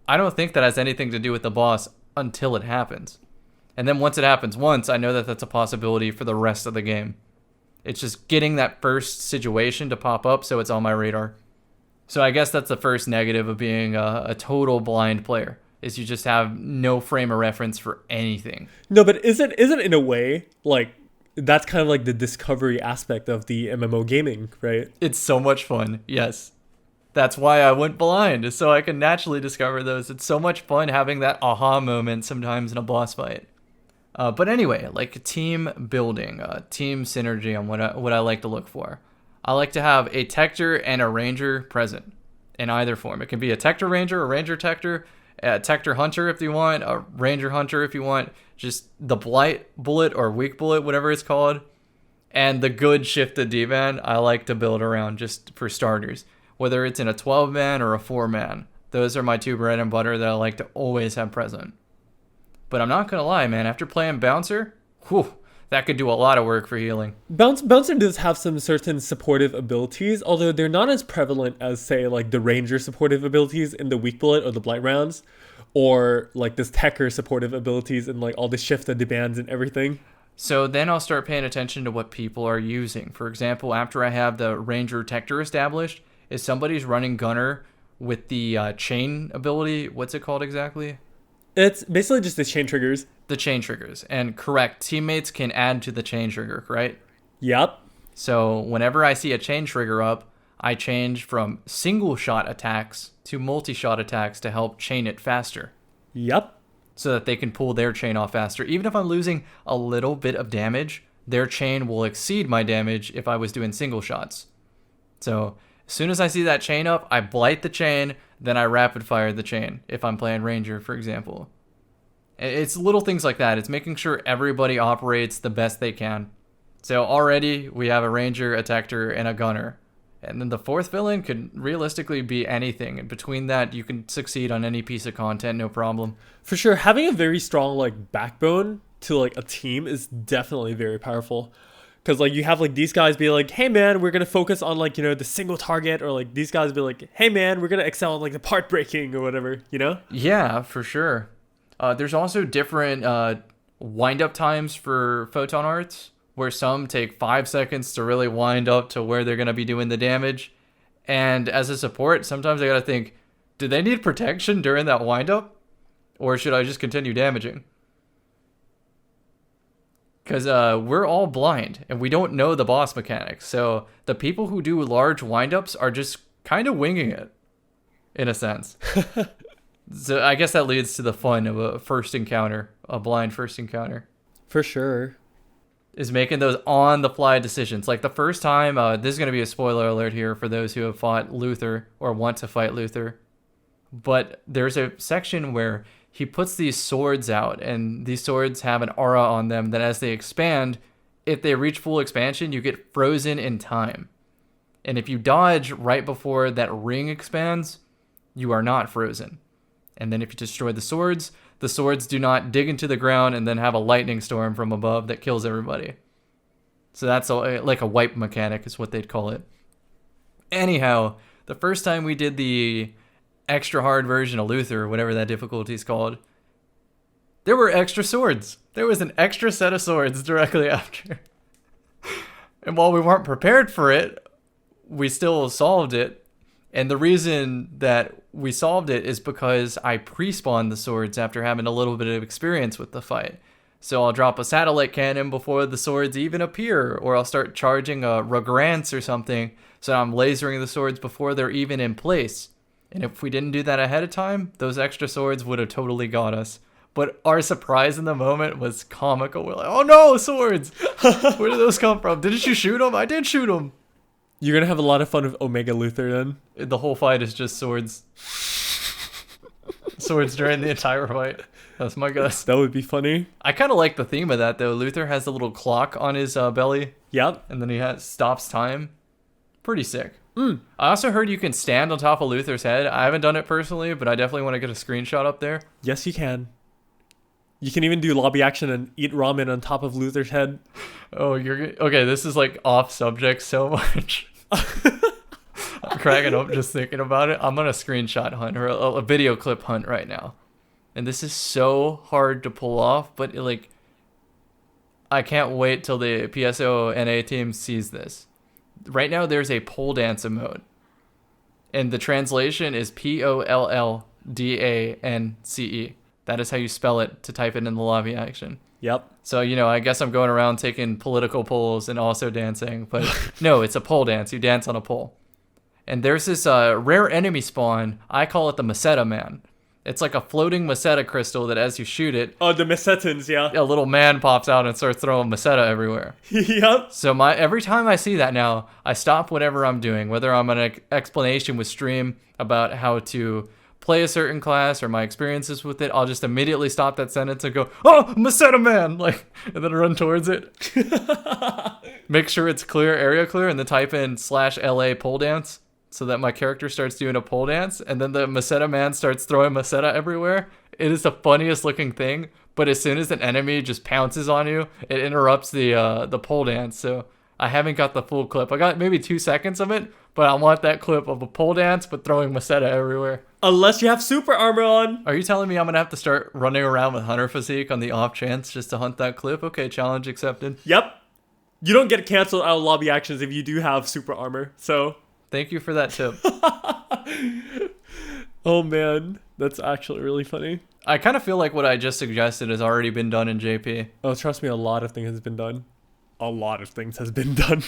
Speaker 2: I don't think that has anything to do with the boss until it happens. And then once it happens once, I know that that's a possibility for the rest of the game. It's just getting that first situation to pop up so it's on my radar. So I guess that's the first negative of being a total blind player, is you just have no frame of reference for anything.
Speaker 1: No, but isn't in a way like that's kind of like the discovery aspect of the MMO gaming, right?
Speaker 2: It's so much fun. Yes. That's why I went blind, so I can naturally discover those. It's so much fun having that aha moment sometimes in a boss fight. But anyway, like team building, team synergy, and what I like to look for. I like to have a Tector and a Ranger present in either form. It can be a Tector Ranger, a Ranger Tector, a Tector Hunter if you want, a Ranger Hunter if you want, just the Blight Bullet or Weak Bullet, whatever it's called. And the good shifted D-man I like to build around just for starters. Whether it's in a 12-man or a 4-man. Those are my two bread and butter that I like to always have present. But I'm not going to lie, man. After playing Bouncer, whew, that could do a lot of work for healing.
Speaker 1: Bouncer does have some certain supportive abilities, although they're not as prevalent as, say, like the Ranger supportive abilities in the Weak Bullet or the Blight rounds, or like this Tecker supportive abilities and like all the shift and demands and everything.
Speaker 2: So then I'll start paying attention to what people are using. For example, after I have the Ranger Tector established, if somebody's running Gunner with the chain ability, what's it called exactly?
Speaker 1: It's basically just the chain triggers.
Speaker 2: The chain triggers. And correct, teammates can add to the chain trigger, right?
Speaker 1: Yep.
Speaker 2: So whenever I see a chain trigger up, I change from single shot attacks to multi-shot attacks to help chain it faster.
Speaker 1: Yep.
Speaker 2: So that they can pull their chain off faster. Even if I'm losing a little bit of damage, their chain will exceed my damage if I was doing single shots. So as soon as I see that chain up, I blight the chain, then I rapid fire the chain if I'm playing Ranger, for example. It's little things like that. It's making sure everybody operates the best they can. So already we have a Ranger, a Tector, and a Gunner. And then the fourth villain could realistically be anything. And between that, you can succeed on any piece of content, no problem.
Speaker 1: For sure, having a very strong like backbone to like a team is definitely very powerful. Because like you have like these guys be like, hey man, we're going to focus on like, you know, the single target, or like these guys be like, hey man, we're going to excel on like the part breaking or whatever, you know?
Speaker 2: Yeah, for sure. There's also different wind up times for photon arts, where some take 5 seconds to really wind up to where they're going to be doing the damage. And as a support, sometimes I got to think, do they need protection during that wind up? Or should I just continue damaging? Because we're all blind and we don't know the boss mechanics. So the people who do large windups are just kind of winging it, in a sense. So I guess that leads to the fun of a first encounter, a blind first encounter.
Speaker 1: For sure.
Speaker 2: Is making those on-the-fly decisions. Like the first time, this is going to be a spoiler alert here for those who have fought Luther or want to fight Luther. But there's a section where he puts these swords out, and these swords have an aura on them that as they expand, if they reach full expansion, you get frozen in time. And if you dodge right before that ring expands, you are not frozen. And then if you destroy the swords do not dig into the ground and then have a lightning storm from above that kills everybody. So that's like a wipe mechanic is what they'd call it. Anyhow, the first time we did the extra hard version of Luther, whatever that difficulty is called, there were extra swords. There was an extra set of swords directly after. And while we weren't prepared for it, we still solved it. And the reason that we solved it is because I pre-spawned the swords after having a little bit of experience with the fight. So I'll drop a satellite cannon before the swords even appear, or I'll start charging a Regrance or something, so I'm lasering the swords before they're even in place. And if we didn't do that ahead of time, those extra swords would have totally got us. But our surprise in the moment was comical. We're like, oh no, swords! Where did those come from? Didn't you shoot them? I did shoot them!
Speaker 1: You're going to have a lot of fun with Omega Luther then.
Speaker 2: The whole fight is just swords. Swords during the entire fight. That's my guess.
Speaker 1: That would be funny.
Speaker 2: I kind of like the theme of that, though. Luther has a little clock on his belly.
Speaker 1: Yep.
Speaker 2: And then he stops time. Pretty sick. I also heard you can stand on top of Luther's head. I haven't done it personally, but I definitely want to get a screenshot up there.
Speaker 1: Yes, you can. You can even do lobby action and eat ramen on top of Luther's head.
Speaker 2: Oh, okay. This is like off subject so much. I'm cracking up just thinking about it. I'm on a screenshot hunt or a video clip hunt right now, and this is so hard to pull off. But I can't wait till the PSO NA team sees this. Right now, there's a pole dance mode, And the translation is POLLDANCE. That is how you spell it to type it in the lobby action.
Speaker 1: Yep.
Speaker 2: So, I guess I'm going around taking political polls and also dancing. But no, it's a pole dance. You dance on a pole. And there's this rare enemy spawn. I call it the Meseta Man. It's like a floating Meseta crystal that as you shoot it...
Speaker 1: Oh, the Mesetans, yeah.
Speaker 2: A little man pops out and starts throwing Meseta everywhere.
Speaker 1: Yep.
Speaker 2: So every time I see that now, I stop whatever I'm doing. Whether I'm an explanation with stream about how to play a certain class or my experiences with it, I'll just immediately stop that sentence and go, oh, Meseta Man! And then run towards it. Make sure it's clear, area clear, and then type in /LA pole dance. So that my character starts doing a pole dance, and then the Meseta Man starts throwing Meseta everywhere. It is the funniest looking thing, but as soon as an enemy just pounces on you, it interrupts the pole dance. So I haven't got the full clip. I got maybe 2 seconds of it, but I want that clip of a pole dance, but throwing Meseta everywhere.
Speaker 1: Unless you have super armor on.
Speaker 2: Are you telling me I'm going to have to start running around with Hunter Physique on the off chance just to hunt that clip? Okay, challenge accepted.
Speaker 1: Yep. You don't get canceled out of lobby actions if you do have super armor, so...
Speaker 2: Thank you for that tip.
Speaker 1: Oh man, that's actually really funny.
Speaker 2: I kind of feel like what I just suggested has already been done in JP.
Speaker 1: Oh, trust me, a lot of things has been done. A lot of things has been done.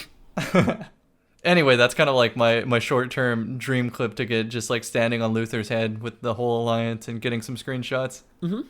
Speaker 2: Anyway, that's kind of like my short-term dream clip to get, just like standing on Luther's head with the whole alliance and getting some screenshots.
Speaker 1: Mm-hmm.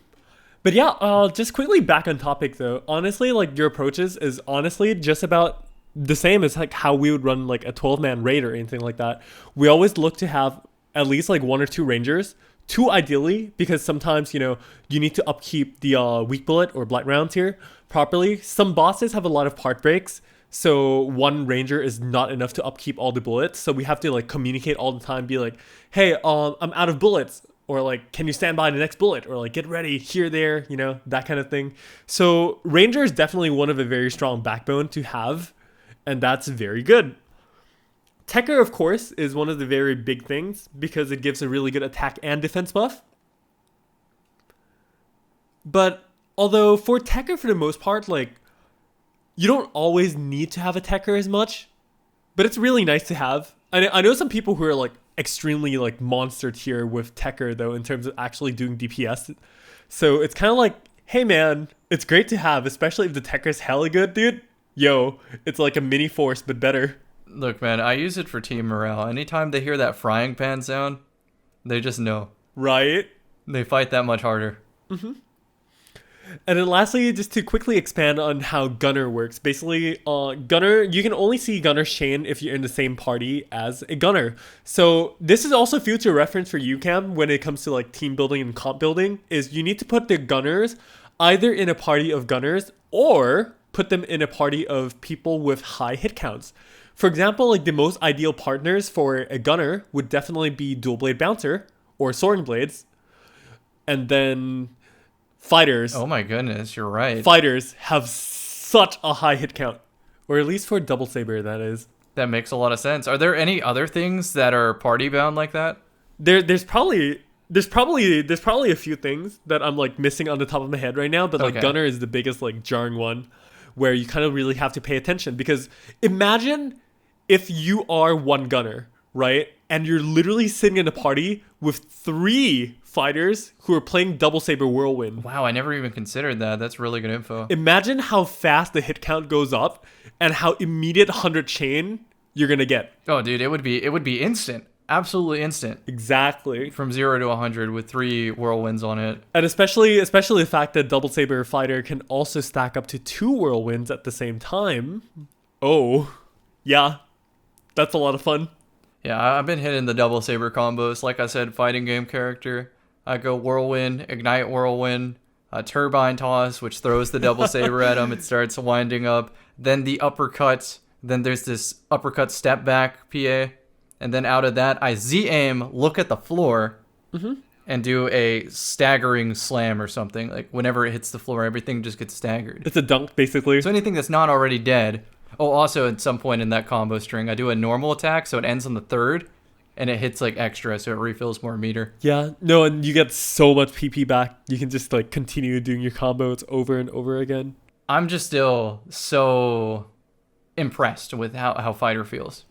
Speaker 1: But yeah, just quickly back on topic though. Honestly, like your approaches is honestly just about the same as like how we would run like a 12-man raid or anything like that. We always look to have at least like 1 or 2 rangers, 2 ideally, because sometimes you need to upkeep the weak bullet or blight rounds here properly. Some bosses have a lot of part breaks, so 1 ranger is not enough to upkeep all the bullets. So we have to like communicate all the time, be like, hey, I'm out of bullets, or like, can you stand by the next bullet, or like get ready here, there, that kind of thing. So ranger is definitely one of a very strong backbone to have. And that's very good. Techer, of course, is one of the very big things because it gives a really good attack and defense buff. But although for Techer, for the most part, like, you don't always need to have a Techer as much, but it's really nice to have. I know some people who are like extremely like monster tier with Techer though in terms of actually doing DPS. So it's kind of like, hey man, it's great to have, especially if the Techer's hella good, dude. Yo, it's like a mini force, but better.
Speaker 2: Look, man, I use it for team morale. Anytime they hear that frying pan sound, they just know.
Speaker 1: Right?
Speaker 2: They fight that much harder.
Speaker 1: Mm-hmm. And then lastly, just to quickly expand on how Gunner works. Basically, Gunner, you can only see Gunner's chain if you're in the same party as a Gunner. So this is also future reference for you, Cam, when it comes to like team building and comp building, is you need to put the Gunners either in a party of Gunners or put them in a party of people with high hit counts. For example, like the most ideal partners for a Gunner would definitely be Dual Blade Bouncer or Soaring Blades. And then fighters.
Speaker 2: Oh my goodness, you're right.
Speaker 1: Fighters have such a high hit count. Or at least for Double Saber, that is.
Speaker 2: That makes a lot of sense. Are there any other things that are party bound like that?
Speaker 1: There's probably a few things that I'm like missing on the top of my head right now, but like Gunner is the biggest like jarring one, where you kind of really have to pay attention. Because imagine if you are one Gunner, right? And you're literally sitting in a party with 3 fighters who are playing Double Saber Whirlwind.
Speaker 2: Wow, I never even considered that. That's really good info.
Speaker 1: Imagine how fast the hit count goes up and how immediate 100 chain you're going to get.
Speaker 2: Oh, dude, it would be instant. Absolutely instant.
Speaker 1: Exactly.
Speaker 2: From 0 to 100 with 3 whirlwinds on it.
Speaker 1: And especially the fact that Double Saber Fighter can also stack up to 2 whirlwinds at the same time. Oh, yeah. That's a lot of fun.
Speaker 2: Yeah, I've been hitting the Double Saber combos. Like I said, fighting game character. I go Whirlwind, Ignite Whirlwind, Turbine Toss, which throws the Double Saber at him. It starts winding up. Then the uppercut. Then there's this uppercut step back PA. And then out of that, I Z-aim, look at the floor, and do a staggering slam or something. Like, whenever it hits the floor, everything just gets staggered.
Speaker 1: It's a dunk, basically.
Speaker 2: So anything that's not already dead. Oh, also, at some point in that combo string, I do a normal attack, so it ends on the 3rd, and it hits, like, extra, so it refills more meter.
Speaker 1: Yeah, no, and you get so much PP back. You can just, like, continue doing your combos over and over again.
Speaker 2: I'm just still so impressed with how Fighter feels.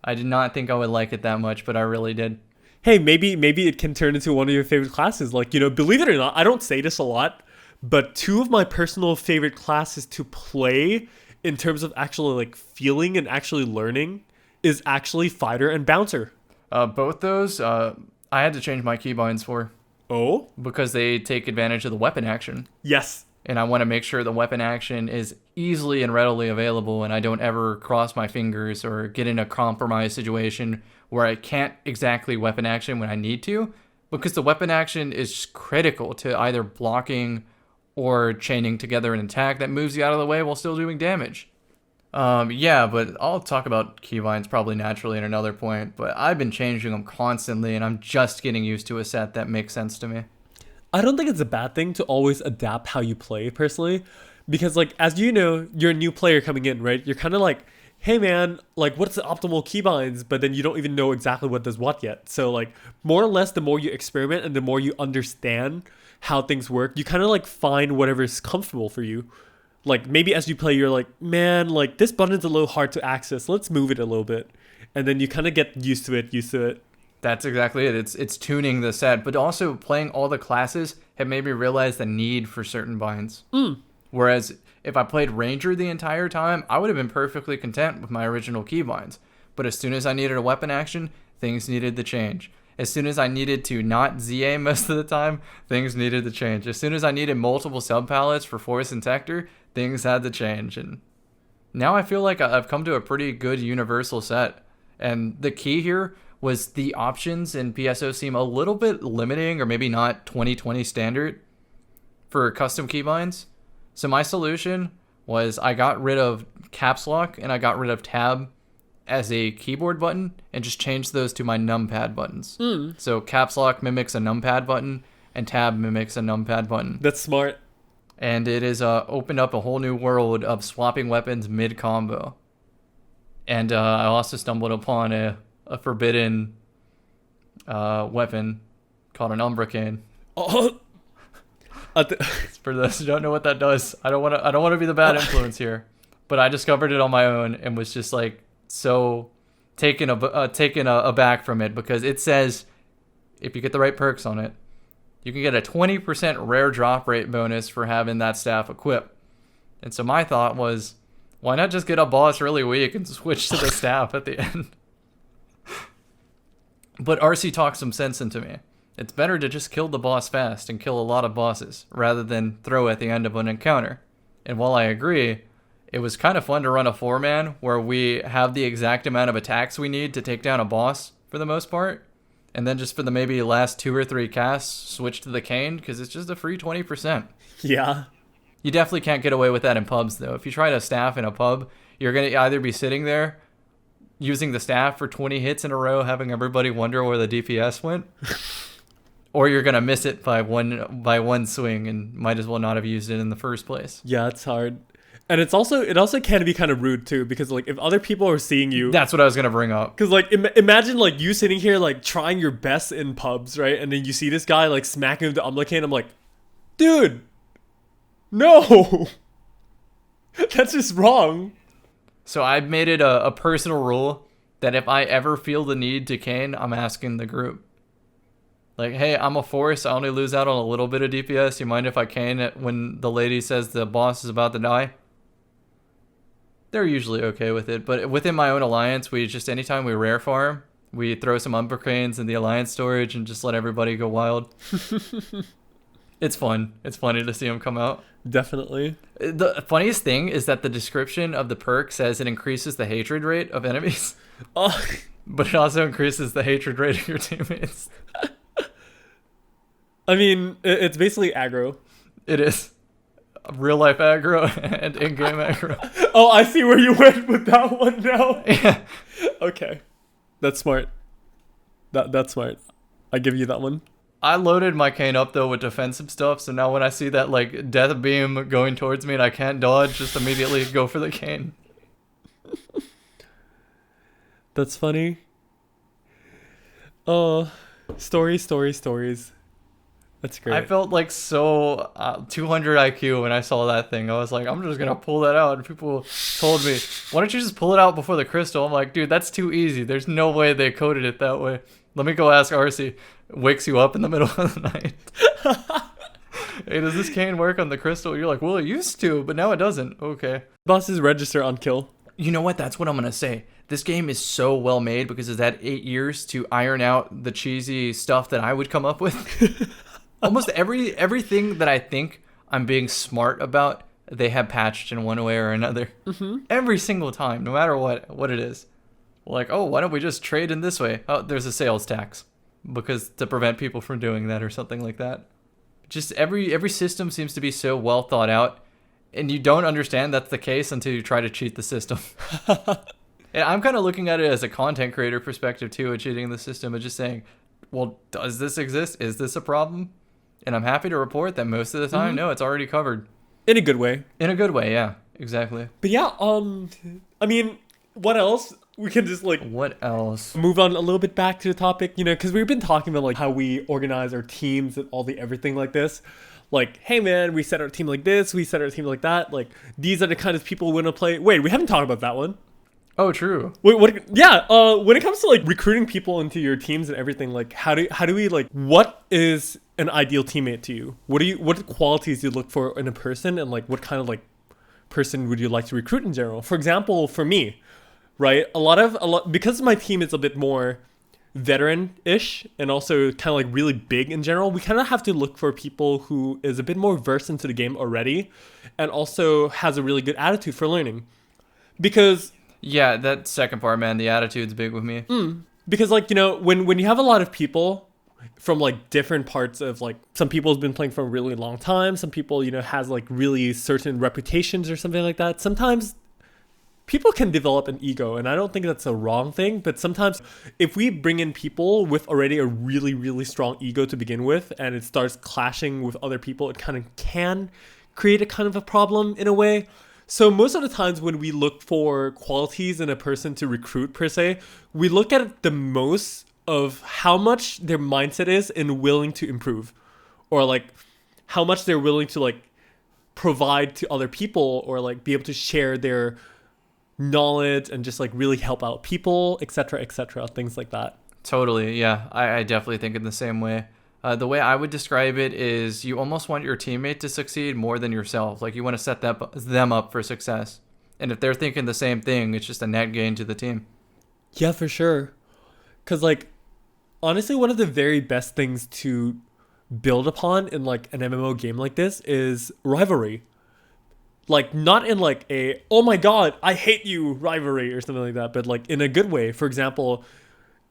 Speaker 2: I did not think I would like it that much, but I really did.
Speaker 1: Hey, maybe it can turn into one of your favorite classes. Like, believe it or not, I don't say this a lot, but two of my personal favorite classes to play in terms of actually like feeling and actually learning is actually fighter and bouncer.
Speaker 2: Both those, I had to change my keybinds for.
Speaker 1: Oh?
Speaker 2: Because they take advantage of the weapon action.
Speaker 1: Yes.
Speaker 2: And I want to make sure the weapon action is easily and readily available, and I don't ever cross my fingers or get in a compromised situation where I can't exactly weapon action when I need to, because the weapon action is critical to either blocking or chaining together an attack that moves you out of the way while still doing damage. Yeah, but I'll talk about keybinds probably naturally at another point, but I've been changing them constantly, and I'm just getting used to a set that makes sense to me.
Speaker 1: I don't think it's a bad thing to always adapt how you play personally, because like, as you know, you're a new player coming in, right? You're kind of like, hey man, like what's the optimal keybinds? But then you don't even know exactly what does what yet. So like more or less, the more you experiment and the more you understand how things work, you kind of like find whatever is comfortable for you. Like maybe as you play, you're like, man, like this button's a little hard to access. Let's move it a little bit. And then you kind of get used to it.
Speaker 2: That's exactly it. It's tuning the set, but also playing all the classes have made me realize the need for certain binds. Whereas if I played Ranger the entire time, I would have been perfectly content with my original keybinds. But as soon as I needed a weapon action, things needed to change. As soon as I needed to not ZA most of the time, things needed to change. As soon as I needed multiple sub-palettes for Force and Tector, things had to change. And now I feel like I've come to a pretty good universal set. And the key here was the options in PSO seem a little bit limiting, or maybe not 2020 standard for custom keybinds. So my solution was I got rid of caps lock and I got rid of tab as a keyboard button and just changed those to my numpad buttons. So caps lock mimics a numpad button and tab mimics a numpad button.
Speaker 1: That's smart.
Speaker 2: And it has opened up a whole new world of swapping weapons mid-combo. And I also stumbled upon a forbidden weapon called an Umbra Cane.
Speaker 1: Oh.
Speaker 2: For those who don't know what that does, I don't want to be the bad influence here, but I discovered it on my own and was just like so taken aback from it, because it says if you get the right perks on it, you can get a 20% rare drop rate bonus for having that staff equipped. And so my thought was, why not just get a boss really weak and switch to the staff at the end? But RC talked some sense into me. It's better to just kill the boss fast and kill a lot of bosses rather than throw at the end of an encounter. And while I agree, it was kind of fun to run a 4-man where we have the exact amount of attacks we need to take down a boss for the most part. And then just for the maybe last 2 or 3 casts, switch to the cane because it's just a free 20%.
Speaker 1: Yeah.
Speaker 2: You definitely can't get away with that in pubs though. If you try to staff in a pub, you're going to either be sitting there using the staff for 20 hits in a row, having everybody wonder where the DPS went. Or you're going to miss it by one swing and might as well not have used it in the first place.
Speaker 1: Yeah, it's hard. And it also can be kind of rude too, because like if other people are seeing you,
Speaker 2: that's what I was going to bring up.
Speaker 1: Because like imagine like you sitting here like trying your best in pubs, right? And then you see this guy like smacking the Umbra Cane. I'm like, dude, no, that's just wrong.
Speaker 2: So I've made it a personal rule that if I ever feel the need to cane, I'm asking the group. Like, hey, I'm a force. I only lose out on a little bit of DPS. You mind if I cane it when the lady says the boss is about to die? They're usually okay with it. But within my own alliance, we just, anytime we rare farm, we throw some Umbra Canes in the alliance storage and just let everybody go wild. It's fun. It's funny to see them come out.
Speaker 1: Definitely.
Speaker 2: The funniest thing is that the description of the perk says it increases the hatred rate of enemies.
Speaker 1: Oh.
Speaker 2: But it also increases the hatred rate of your teammates.
Speaker 1: I mean, it's basically aggro.
Speaker 2: It is. Real life aggro and in-game aggro.
Speaker 1: Oh, I see where you went with that one now.
Speaker 2: Yeah.
Speaker 1: Okay. That's smart. That's smart. I give you that one.
Speaker 2: I loaded my cane up though with defensive stuff, so now when I see that like death beam going towards me and I can't dodge, just immediately go for the cane.
Speaker 1: That's funny. Oh, stories. That's great.
Speaker 2: I felt like so 200 IQ when I saw that thing. I was like, I'm just gonna pull that out. And people told me, why don't you just pull it out before the crystal? I'm like, dude, that's too easy. There's no way they coded it that way. Let me go ask RC. Wakes you up in the middle of the night. Hey, does this cane work on the crystal? You're like, well, it used to, but now it doesn't. Okay.
Speaker 1: Bosses register on kill.
Speaker 2: You know what? That's what I'm going to say. This game is so well made because it's had 8 years to iron out the cheesy stuff that I would come up with. Almost everything that I think I'm being smart about, they have patched in one way or another. Mm-hmm. Every single time, no matter what it is. Like, oh, why don't we just trade in this way? Oh, there's a sales tax. Because to prevent people from doing that or something like that. Just every system seems to be so well thought out, and you don't understand that's the case until you try to cheat the system. And I'm kind of looking at it as a content creator perspective too, of cheating the system, and just saying, well, does this exist? Is this a problem? And I'm happy to report that most of the time, no, it's already covered.
Speaker 1: In a good way.
Speaker 2: In a good way, yeah, exactly.
Speaker 1: But yeah, I mean, what else? We can just
Speaker 2: what else?
Speaker 1: Move on a little bit back to the topic, because we've been talking about like how we organize our teams and all the everything like this. Like, hey man, we set our team like this, we set our team like that. Like, these are the kind of people we want to play. Wait, we haven't talked about that one.
Speaker 2: Oh, true.
Speaker 1: Wait, what? Yeah. When it comes to like recruiting people into your teams and everything, like how do we like? What is an ideal teammate to you? What qualities do you look for in a person, and like what kind of like person would you like to recruit in general? For example, for me. Right, a lot because my team is a bit more veteran-ish and also kind of like really big in general. We kind of have to look for people who is a bit more versed into the game already, and also has a really good attitude for learning. Because
Speaker 2: yeah, that second part, man, the attitude's big with me.
Speaker 1: Because like when you have a lot of people from like different parts of like some people have been playing for a really long time, some people has like really certain reputations or something like that. Sometimes people can develop an ego, and I don't think that's a wrong thing, but sometimes if we bring in people with already a really, really strong ego to begin with, and it starts clashing with other people, it kind of can create a kind of a problem in a way. So most of the times when we look for qualities in a person to recruit per se, we look at the most of how much their mindset is and willing to improve, or like how much they're willing to like provide to other people, or like be able to share their knowledge and just like really help out people, etc., things like that.
Speaker 2: Totally, yeah. I definitely think in the same way. The way I would describe it is you almost want your teammate to succeed more than yourself. Like you want to set them up for success. And if they're thinking the same thing, it's just a net gain to the team.
Speaker 1: Yeah, for sure. Because like, honestly, one of the very best things to build upon in like an MMO game like this is rivalry. Like, not in like a, oh my god, I hate you rivalry or something like that, but like in a good way. For example,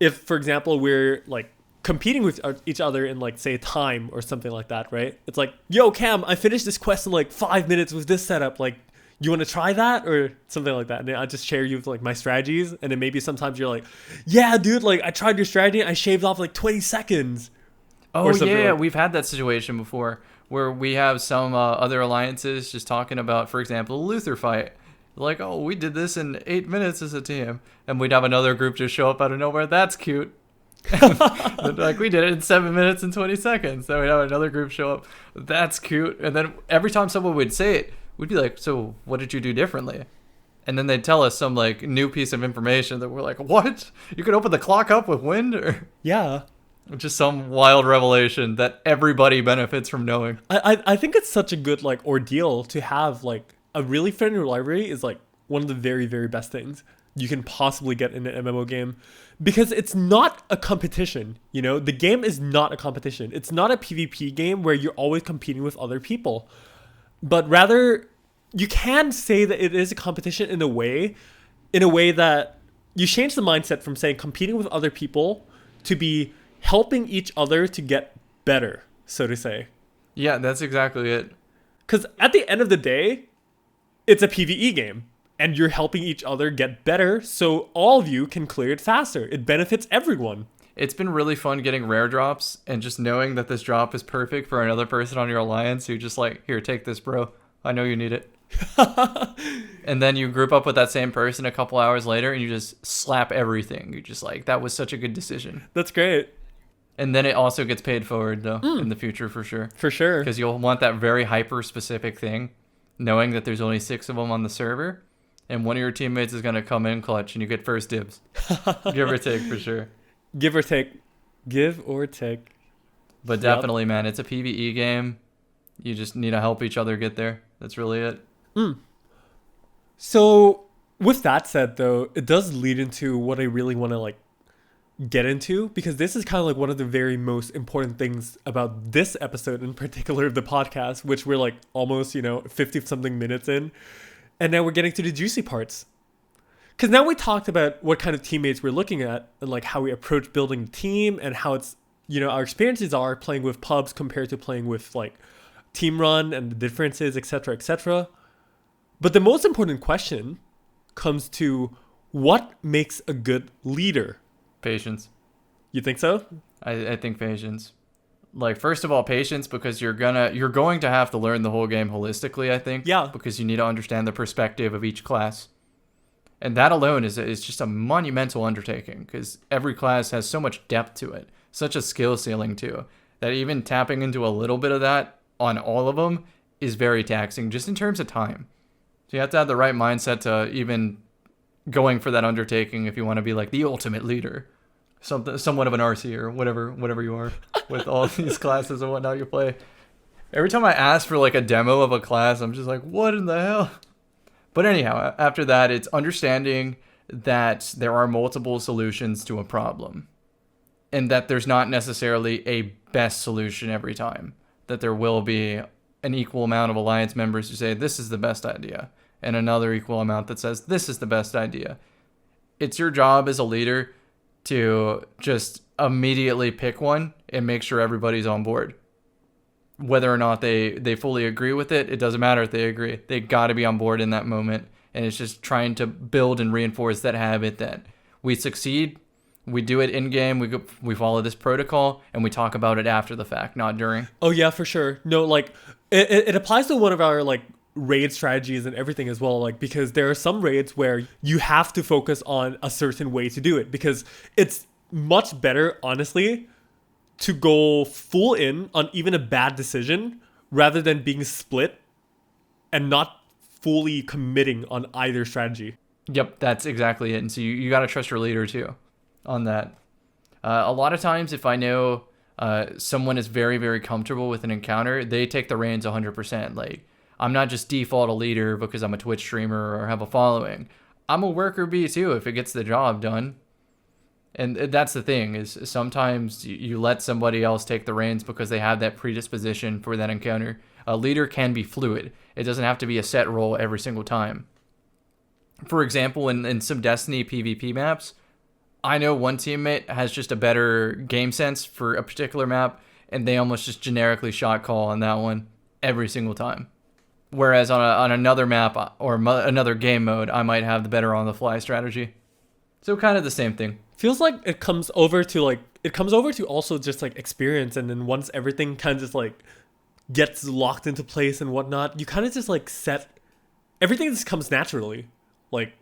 Speaker 1: if we're like competing with each other in like, say, time or something like that, right? It's like, yo, Cam, I finished this quest in like 5 minutes with this setup. Like, you want to try that or something like that? And I just share you with like my strategies. And then maybe sometimes you're like, yeah, dude, like I tried your strategy. I shaved off like 20 seconds.
Speaker 2: Oh, yeah, we've had that situation before. Where we have some other alliances just talking about, for example, a Luther fight. Like, oh, we did this in 8 minutes as a team. And we'd have another group just show up out of nowhere. That's cute. Like, we did it in 7 minutes and 20 seconds. Then we'd have another group show up. That's cute. And then every time someone would say it, we'd be like, so what did you do differently? And then they'd tell us some, like, new piece of information that we're like, what? You could open the clock up with wind? Or
Speaker 1: yeah.
Speaker 2: Just some wild revelation that everybody benefits from knowing.
Speaker 1: I think it's such a good like ordeal to have. Like a really friendly rivalry is like one of the very, very best things you can possibly get in an MMO game, because it's not a competition. The game is not a competition. It's not a PvP game where you're always competing with other people, but rather you can say that it is a competition in a way that you change the mindset from saying competing with other people to be helping each other to get better, so to say.
Speaker 2: Yeah, that's exactly it.
Speaker 1: Because at the end of the day, it's a PvE game, and you're helping each other get better, so all of you can clear it faster. It benefits everyone.
Speaker 2: It's been really fun getting rare drops, and just knowing that this drop is perfect for another person on your alliance who just like, here, take this, bro. I know you need it. And then you group up with that same person a couple hours later, and you just slap everything. You're just like, that was such a good decision.
Speaker 1: That's great.
Speaker 2: And then it also gets paid forward, though, in the future, for sure.
Speaker 1: For sure.
Speaker 2: Because you'll want that very hyper-specific thing, knowing that there's only 6 of them on the server, and one of your teammates is going to come in clutch, and you get first dibs. Give or take, for sure.
Speaker 1: Give or take. Give or take.
Speaker 2: But definitely, man, it's a PvE game. You just need to help each other get there. That's really it.
Speaker 1: So, with that said, though, it does lead into what I really want to, like, get into, because this is kind of like one of the very most important things about this episode, in particular the podcast, which we're like almost 50 something minutes in, and now we're getting to the juicy parts, because now we talked about what kind of teammates we're looking at and like how we approach building a team and how it's our experiences are playing with pubs compared to playing with like team run and the differences, etc. But the most important question comes to what makes a good leader.
Speaker 2: Patience.
Speaker 1: You think so?
Speaker 2: I think patience. Like, first of all, patience, because you're going to have to learn the whole game holistically, I think.
Speaker 1: Yeah.
Speaker 2: Because you need to understand the perspective of each class. And that alone is just a monumental undertaking, because every class has so much depth to it, such a skill ceiling too, that even tapping into a little bit of that on all of them is very taxing, just in terms of time. So you have to have the right mindset to even going for that undertaking if you want to be like the ultimate leader, somewhat of an RC or whatever you are with all these classes and whatnot you play. Every time I ask for like a demo of a class, I'm just like, what in the hell? But anyhow, after that, it's understanding that there are multiple solutions to a problem, and that there's not necessarily a best solution every time, that there will be an equal amount of alliance members who say this is the best idea, and another equal amount that says this is the best idea. It's your job as a leader to just immediately pick one and make sure everybody's on board. Whether or not they fully agree with it, it doesn't matter if they agree. They got to be on board in that moment. And it's just trying to build and reinforce that habit that we succeed, we do it in game, we follow this protocol, and we talk about it after the fact, not during.
Speaker 1: Oh yeah, for sure. No, like it applies to one of our like raid strategies and everything as well, like, because there are some raids where you have to focus on a certain way to do it, because it's much better, honestly, to go full in on even a bad decision rather than being split and not fully committing on either strategy.
Speaker 2: Yep, that's exactly it. And so you got to trust your leader too on that. A lot of times if I know someone is very, very comfortable with an encounter, they take the reins 100%. Like, I'm not just default a leader because I'm a Twitch streamer or have a following. I'm a worker bee too if it gets the job done. And that's the thing, is sometimes you let somebody else take the reins because they have that predisposition for that encounter. A leader can be fluid. It doesn't have to be a set role every single time. For example, in some Destiny PvP maps, I know one teammate has just a better game sense for a particular map, and they almost just generically shot call on that one every single time. Whereas on another map or another game mode, I might have the better on-the-fly strategy. So kind of the same thing.
Speaker 1: Feels like it comes over to also just like experience, and then once everything kind of just like gets locked into place and whatnot, you kind of just like everything just comes naturally. Like,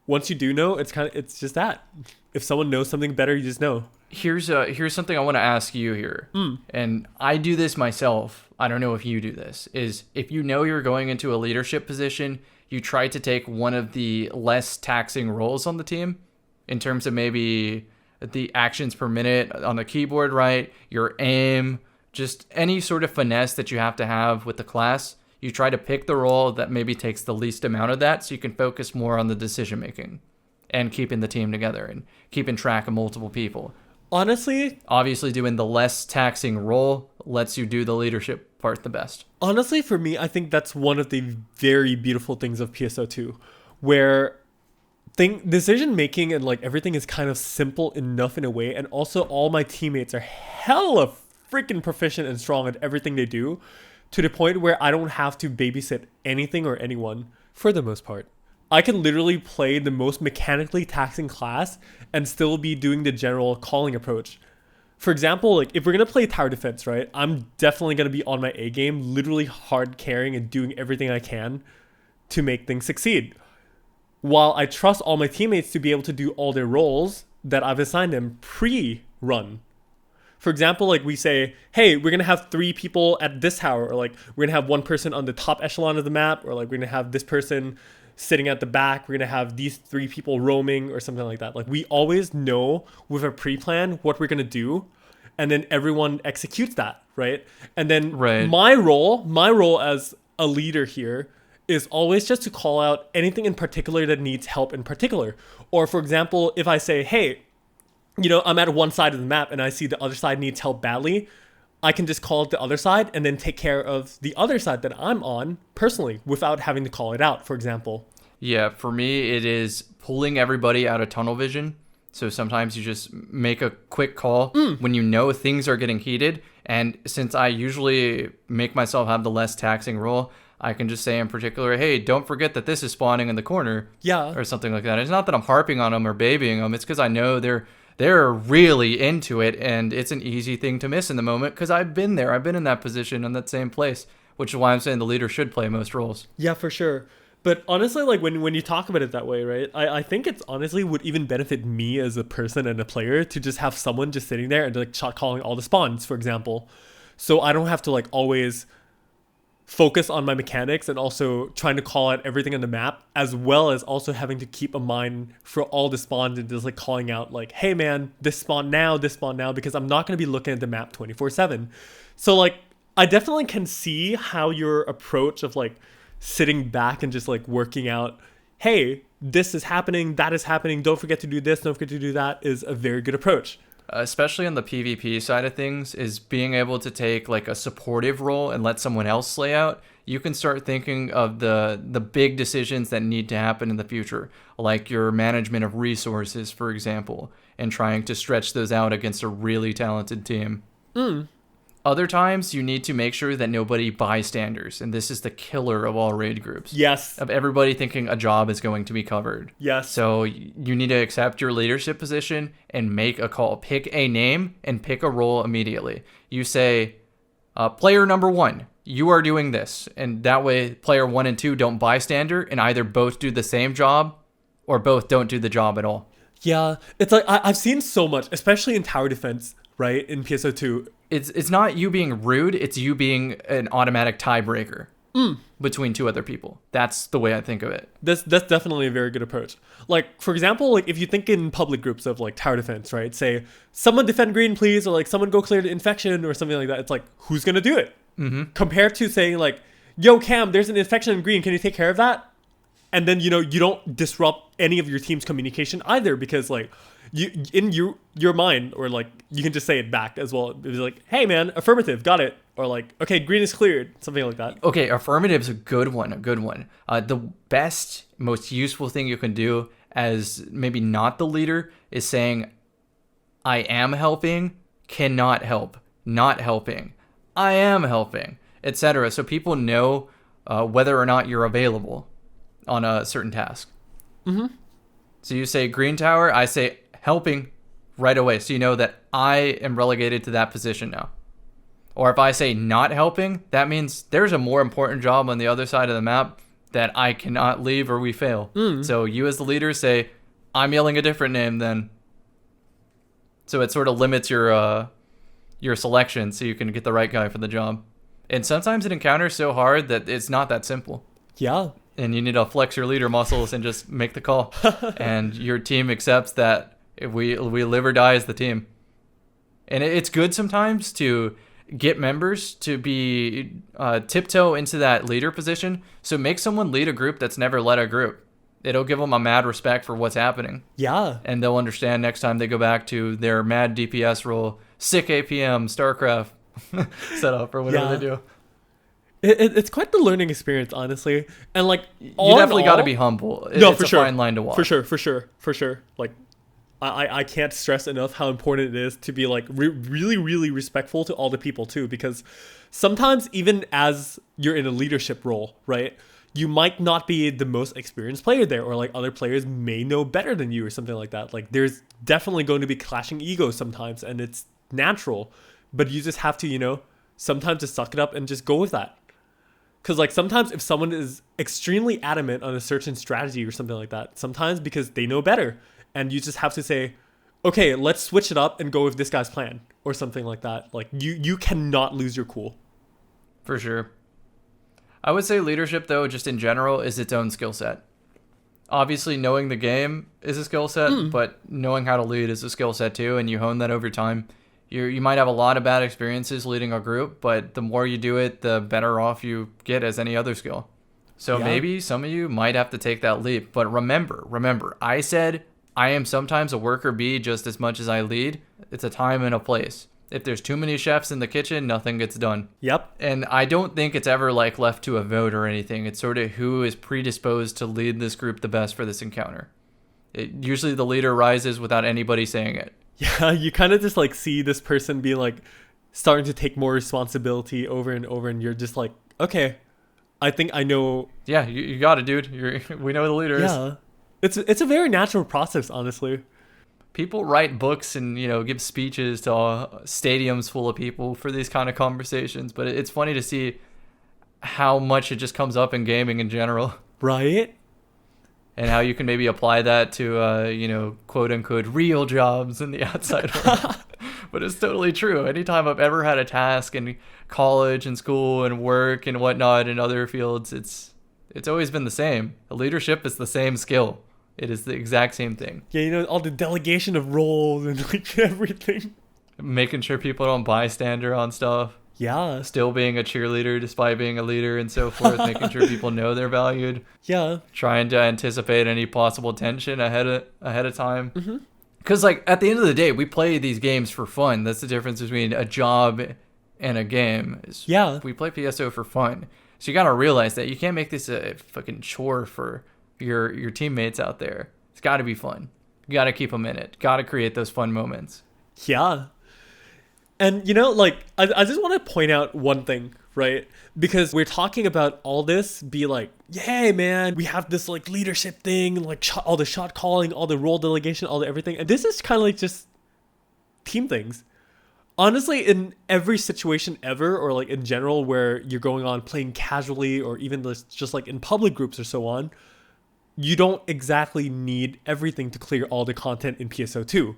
Speaker 1: once you do know, it's just that. If someone knows something better, you just know.
Speaker 2: Here's something I want to ask you here. And I do this myself. I don't know if you do this. Is if you know you're going into a leadership position, you try to take one of the less taxing roles on the team in terms of maybe the actions per minute on the keyboard, right? Your aim, just any sort of finesse that you have to have with the class. You try to pick the role that maybe takes the least amount of that so you can focus more on the decision making and keeping the team together and keeping track of multiple people.
Speaker 1: Honestly,
Speaker 2: obviously doing the less taxing role lets you do the leadership part the best.
Speaker 1: Honestly, for me, I think that's one of the very beautiful things of PSO2, where decision making and like everything is kind of simple enough in a way, and also all my teammates are hella freaking proficient and strong at everything they do, to the point where I don't have to babysit anything or anyone for the most part. I can literally play the most mechanically taxing class and still be doing the general calling approach. For example, like if we're going to play tower defense, right? I'm definitely going to be on my A game, literally hard carrying and doing everything I can to make things succeed. While I trust all my teammates to be able to do all their roles that I've assigned them pre-run. For example, like we say, hey, we're going to have 3 people at this tower, or like we're going to have 1 person on the top echelon of the map, or like we're going to have this person sitting at the back. We're going to have these 3 people roaming or something like that. Like we always know with a pre-plan what we're going to do, and then everyone executes that, right? And then my role as a leader here is always just to call out anything in particular that needs help in particular. Or for example, if I say, hey, you know, I'm at one side of the map and I see the other side needs help badly, I can just call it the other side and then take care of the other side that I'm on personally without having to call it out, for example.
Speaker 2: Yeah, for me, it is pulling everybody out of tunnel vision. So sometimes you just make a quick call when you know things are getting heated. And since I usually make myself have the less taxing role, I can just say in particular, hey, don't forget that this is spawning in the corner.
Speaker 1: Yeah.
Speaker 2: Or something like that. It's not that I'm harping on them or babying them. It's because I know they're really into it, and it's an easy thing to miss in the moment because I've been there. I've been in that position in that same place, which is why I'm saying the leader should play most roles.
Speaker 1: Yeah, for sure. But honestly, like when you talk about it that way, right, I think it's honestly would even benefit me as a person and a player to just have someone just sitting there and like shot calling all the spawns, for example. So I don't have to like always focus on my mechanics and also trying to call out everything on the map, as well as also having to keep a mind for all the spawns and just like calling out like, hey man, this spawn now, because I'm not going to be looking at the map 24/7. So like I definitely can see how your approach of like sitting back and just like working out, hey, this is happening, that is happening, don't forget to do this, don't forget to do that, is a very good approach.
Speaker 2: Especially on the PvP side of things, is being able to take like a supportive role and let someone else slay out. You can start thinking of the big decisions that need to happen in the future, like your management of resources, for example, and trying to stretch those out against a really talented team. Other times, you need to make sure that nobody bystanders, and this is the killer of all raid groups.
Speaker 1: Yes.
Speaker 2: Of everybody thinking a job is going to be covered.
Speaker 1: Yes.
Speaker 2: So you need to accept your leadership position and make a call. Pick a name and pick a role immediately. You say, player number 1, you are doing this. And that way, player 1 and 2 don't bystander and either both do the same job or both don't do the job at all.
Speaker 1: Yeah. It's like, I've seen so much, especially in tower defense, right, in PSO2.
Speaker 2: It's not you being rude, it's you being an automatic tiebreaker between 2 other people. That's the way I think of it.
Speaker 1: That's definitely a very good approach. Like, for example, like if you think in public groups of like tower defense, right? Say, someone defend green, please, or like someone go clear the infection or something like that. It's like, who's going to do it? Compared to saying like, yo, Cam, there's an infection in green. Can you take care of that? And then, you know, you don't disrupt any of your team's communication either, because like, you in your mind, or like you can just say it back as well. It's like, hey man, affirmative, got it, or like, okay, green is cleared, something like that.
Speaker 2: Okay, affirmative's a good one. The best, most useful thing you can do as maybe not the leader is saying, I am helping, cannot help, not helping, I am helping, etc. So people know whether or not you're available on a certain task. So you say green tower, I say helping right away, so you know that I am relegated to that position now. Or if I say not helping, that means there's a more important job on the other side of the map that I cannot leave or we fail. So you as the leader say, I'm yelling a different name then. So it sort of limits your selection so you can get the right guy for the job. And sometimes an encounter is so hard that it's not that simple.
Speaker 1: Yeah.
Speaker 2: And you need to flex your leader muscles and just make the call. And your team accepts that if we live or die as the team. And it's good sometimes to get members to be tiptoe into that leader position. So make someone lead a group that's never led a group. It'll give them a mad respect for what's happening.
Speaker 1: Yeah.
Speaker 2: And they'll understand next time they go back to their mad DPS role, sick APM, StarCraft setup, or whatever they do.
Speaker 1: It's quite the learning experience, honestly. And like,
Speaker 2: you definitely got to be humble. It's a fine line to walk.
Speaker 1: For sure. Like, I can't stress enough how important it is to be like really, really respectful to all the people too, because sometimes even as you're in a leadership role, right, you might not be the most experienced player there, or like other players may know better than you or something like that. Like there's definitely going to be clashing egos sometimes, and it's natural, but you just have to, you know, sometimes just suck it up and just go with that. Because like sometimes if someone is extremely adamant on a certain strategy or something like that, sometimes because they know better, and you just have to say, okay, let's switch it up and go with this guy's plan or something like that. Like you cannot lose your cool.
Speaker 2: For sure. I would say leadership, though, just in general, is its own skill set. Obviously, knowing the game is a skill set, but knowing how to lead is a skill set too, and you hone that over time. You might have a lot of bad experiences leading a group, but the more you do it, the better off you get as any other skill. So maybe some of you might have to take that leap. But remember, I said I am sometimes a worker bee just as much as I lead. It's a time and a place. If there's too many chefs in the kitchen, nothing gets done.
Speaker 1: Yep.
Speaker 2: And I don't think it's ever like left to a vote or anything. It's sort of who is predisposed to lead this group the best for this encounter. Usually the leader rises without anybody saying it.
Speaker 1: Yeah, you kind of just like see this person be like starting to take more responsibility over and over, and you're just like, okay, I think I know.
Speaker 2: Yeah, you got it, dude. We know the leader is.
Speaker 1: Yeah, it's a very natural process, honestly.
Speaker 2: People write books and, give speeches to stadiums full of people for these kind of conversations, but it's funny to see how much it just comes up in gaming in general.
Speaker 1: Right?
Speaker 2: And how you can maybe apply that to, quote unquote, real jobs in the outside world. But it's totally true. Anytime I've ever had a task in college and school and work and whatnot in other fields, it's always been the same. Leadership is the same skill. It is the exact same thing.
Speaker 1: Yeah, all the delegation of roles and like everything.
Speaker 2: Making sure people don't bystander on stuff.
Speaker 1: Yeah.
Speaker 2: Still being a cheerleader despite being a leader and so forth. Making sure people know they're valued.
Speaker 1: Yeah.
Speaker 2: Trying to anticipate any possible tension ahead of time. Because at the end of the day, we play these games for fun. That's the difference between a job and a game. We play PSO for fun. So you got to realize that you can't make this a fucking chore for your teammates out there. It's got to be fun. You got to keep them in it. Got to create those fun moments.
Speaker 1: Yeah. And I just want to point out one thing, right? Because we're talking about all this, be like, yay, man, we have this like leadership thing, like all the shot calling, all the role delegation, all the everything. And this is kind of like just team things. Honestly, in every situation ever, or like in general where you're going on playing casually, or even just like in public groups or so on, you don't exactly need everything to clear all the content in PSO2.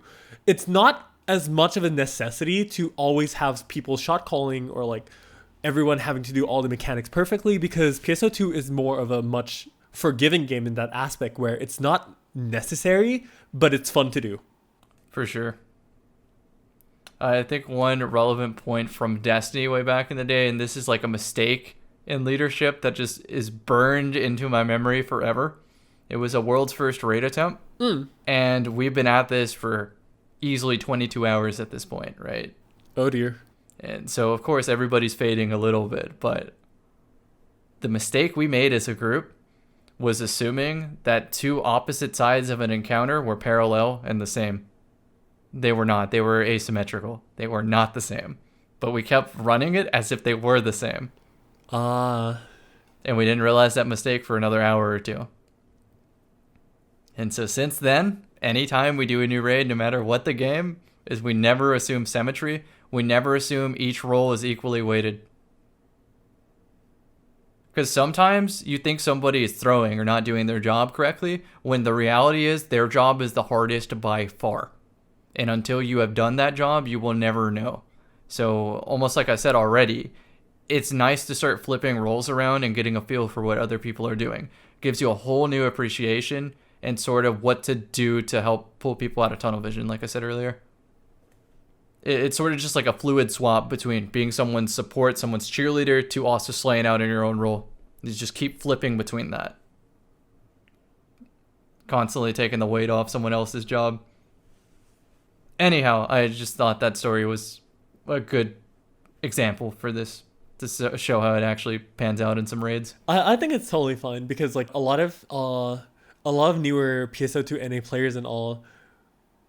Speaker 1: It's not as much of a necessity to always have people shot calling or like everyone having to do all the mechanics perfectly, because PSO2 is more of a much forgiving game in that aspect where it's not necessary, but it's fun to do.
Speaker 2: For sure. I think one relevant point from Destiny way back in the day, and this is like a mistake in leadership that just is burned into my memory forever. It was a world's first raid attempt, and we've been at this for easily 22 hours at this point, right?
Speaker 1: Oh dear.
Speaker 2: And so, of course, everybody's fading a little bit, but the mistake we made as a group was assuming that two opposite sides of an encounter were parallel and the same. They were not. They were asymmetrical. They were not the same. But we kept running it as if they were the same. And we didn't realize that mistake for another hour or two. And so since then, anytime we do a new raid, no matter what the game is, we never assume symmetry. We never assume each role is equally weighted. Because sometimes you think somebody is throwing or not doing their job correctly, when the reality is their job is the hardest by far. And until you have done that job, you will never know. So almost like I said already, it's nice to start flipping roles around and getting a feel for what other people are doing. Gives you a whole new appreciation and sort of what to do to help pull people out of tunnel vision, like I said earlier. It's sort of just like a fluid swap between being someone's support, someone's cheerleader, to also slaying out in your own role. You just keep flipping between that. Constantly taking the weight off someone else's job. Anyhow, I just thought that story was a good example for this to show how it actually pans out in some raids.
Speaker 1: I think it's totally fine, because like a lot of newer PSO2 NA players and all,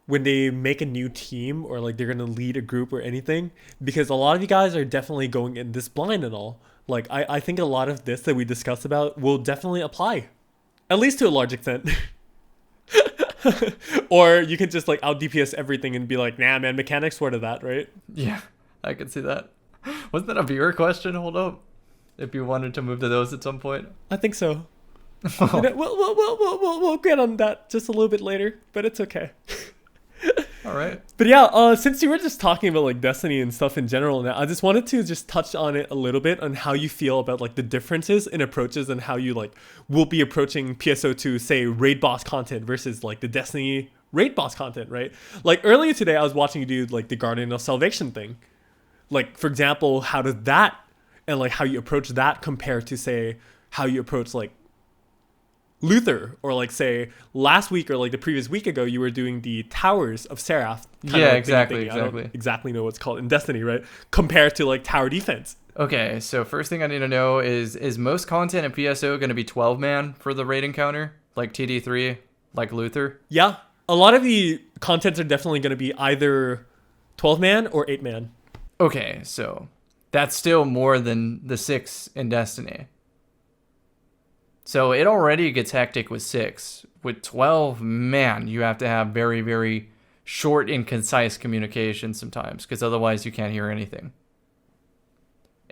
Speaker 1: when they make a new team or like they're going to lead a group or anything, because a lot of you guys are definitely going in this blind and all, like I think a lot of this that we discussed about will definitely apply, at least to a large extent. Or you could just like out DPS everything and be like, nah man, mechanics swear to that, right?
Speaker 2: Yeah, I can see that. Wasn't that a viewer question? Hold up. If you wanted to move to those at some point.
Speaker 1: I think so. We'll get on that just a little bit later, but it's okay.
Speaker 2: All right.
Speaker 1: But yeah, since you were just talking about like Destiny and stuff in general now, I just wanted to just touch on it a little bit on how you feel about like the differences in approaches and how you like will be approaching PSO2, say raid boss content versus like the Destiny raid boss content, right? Like earlier today, I was watching you do like the Guardian of Salvation thing. Like, for example, how does that and like how you approach that compare to say how you approach like Luther, or like say last week or like the previous week ago you were doing the Towers of Seraph.
Speaker 2: Yeah, exactly.
Speaker 1: I don't exactly know what's called in Destiny, right? Compared to like tower defense.
Speaker 2: Okay, so first thing I need to know is most content in PSO going to be 12-man for the raid encounter, like TD3, like Luther?
Speaker 1: Yeah, a lot of the contents are definitely going to be either 12-man or 8-man.
Speaker 2: Okay, so that's still more than the 6 in Destiny. So it already gets hectic with 6. With 12, man, you have to have very, very short and concise communication sometimes, because otherwise you can't hear anything.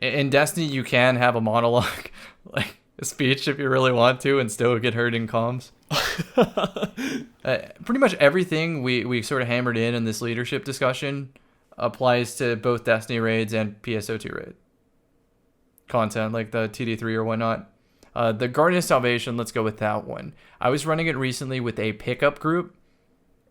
Speaker 2: In Destiny, you can have a monologue, like a speech if you really want to, and still get heard in comms. Pretty much everything we sort of hammered in this leadership discussion applies to both Destiny raids and PSO2 raid content, like the TD3 or whatnot. The Guardian of Salvation, let's go with that one. I was running it recently with a pickup group,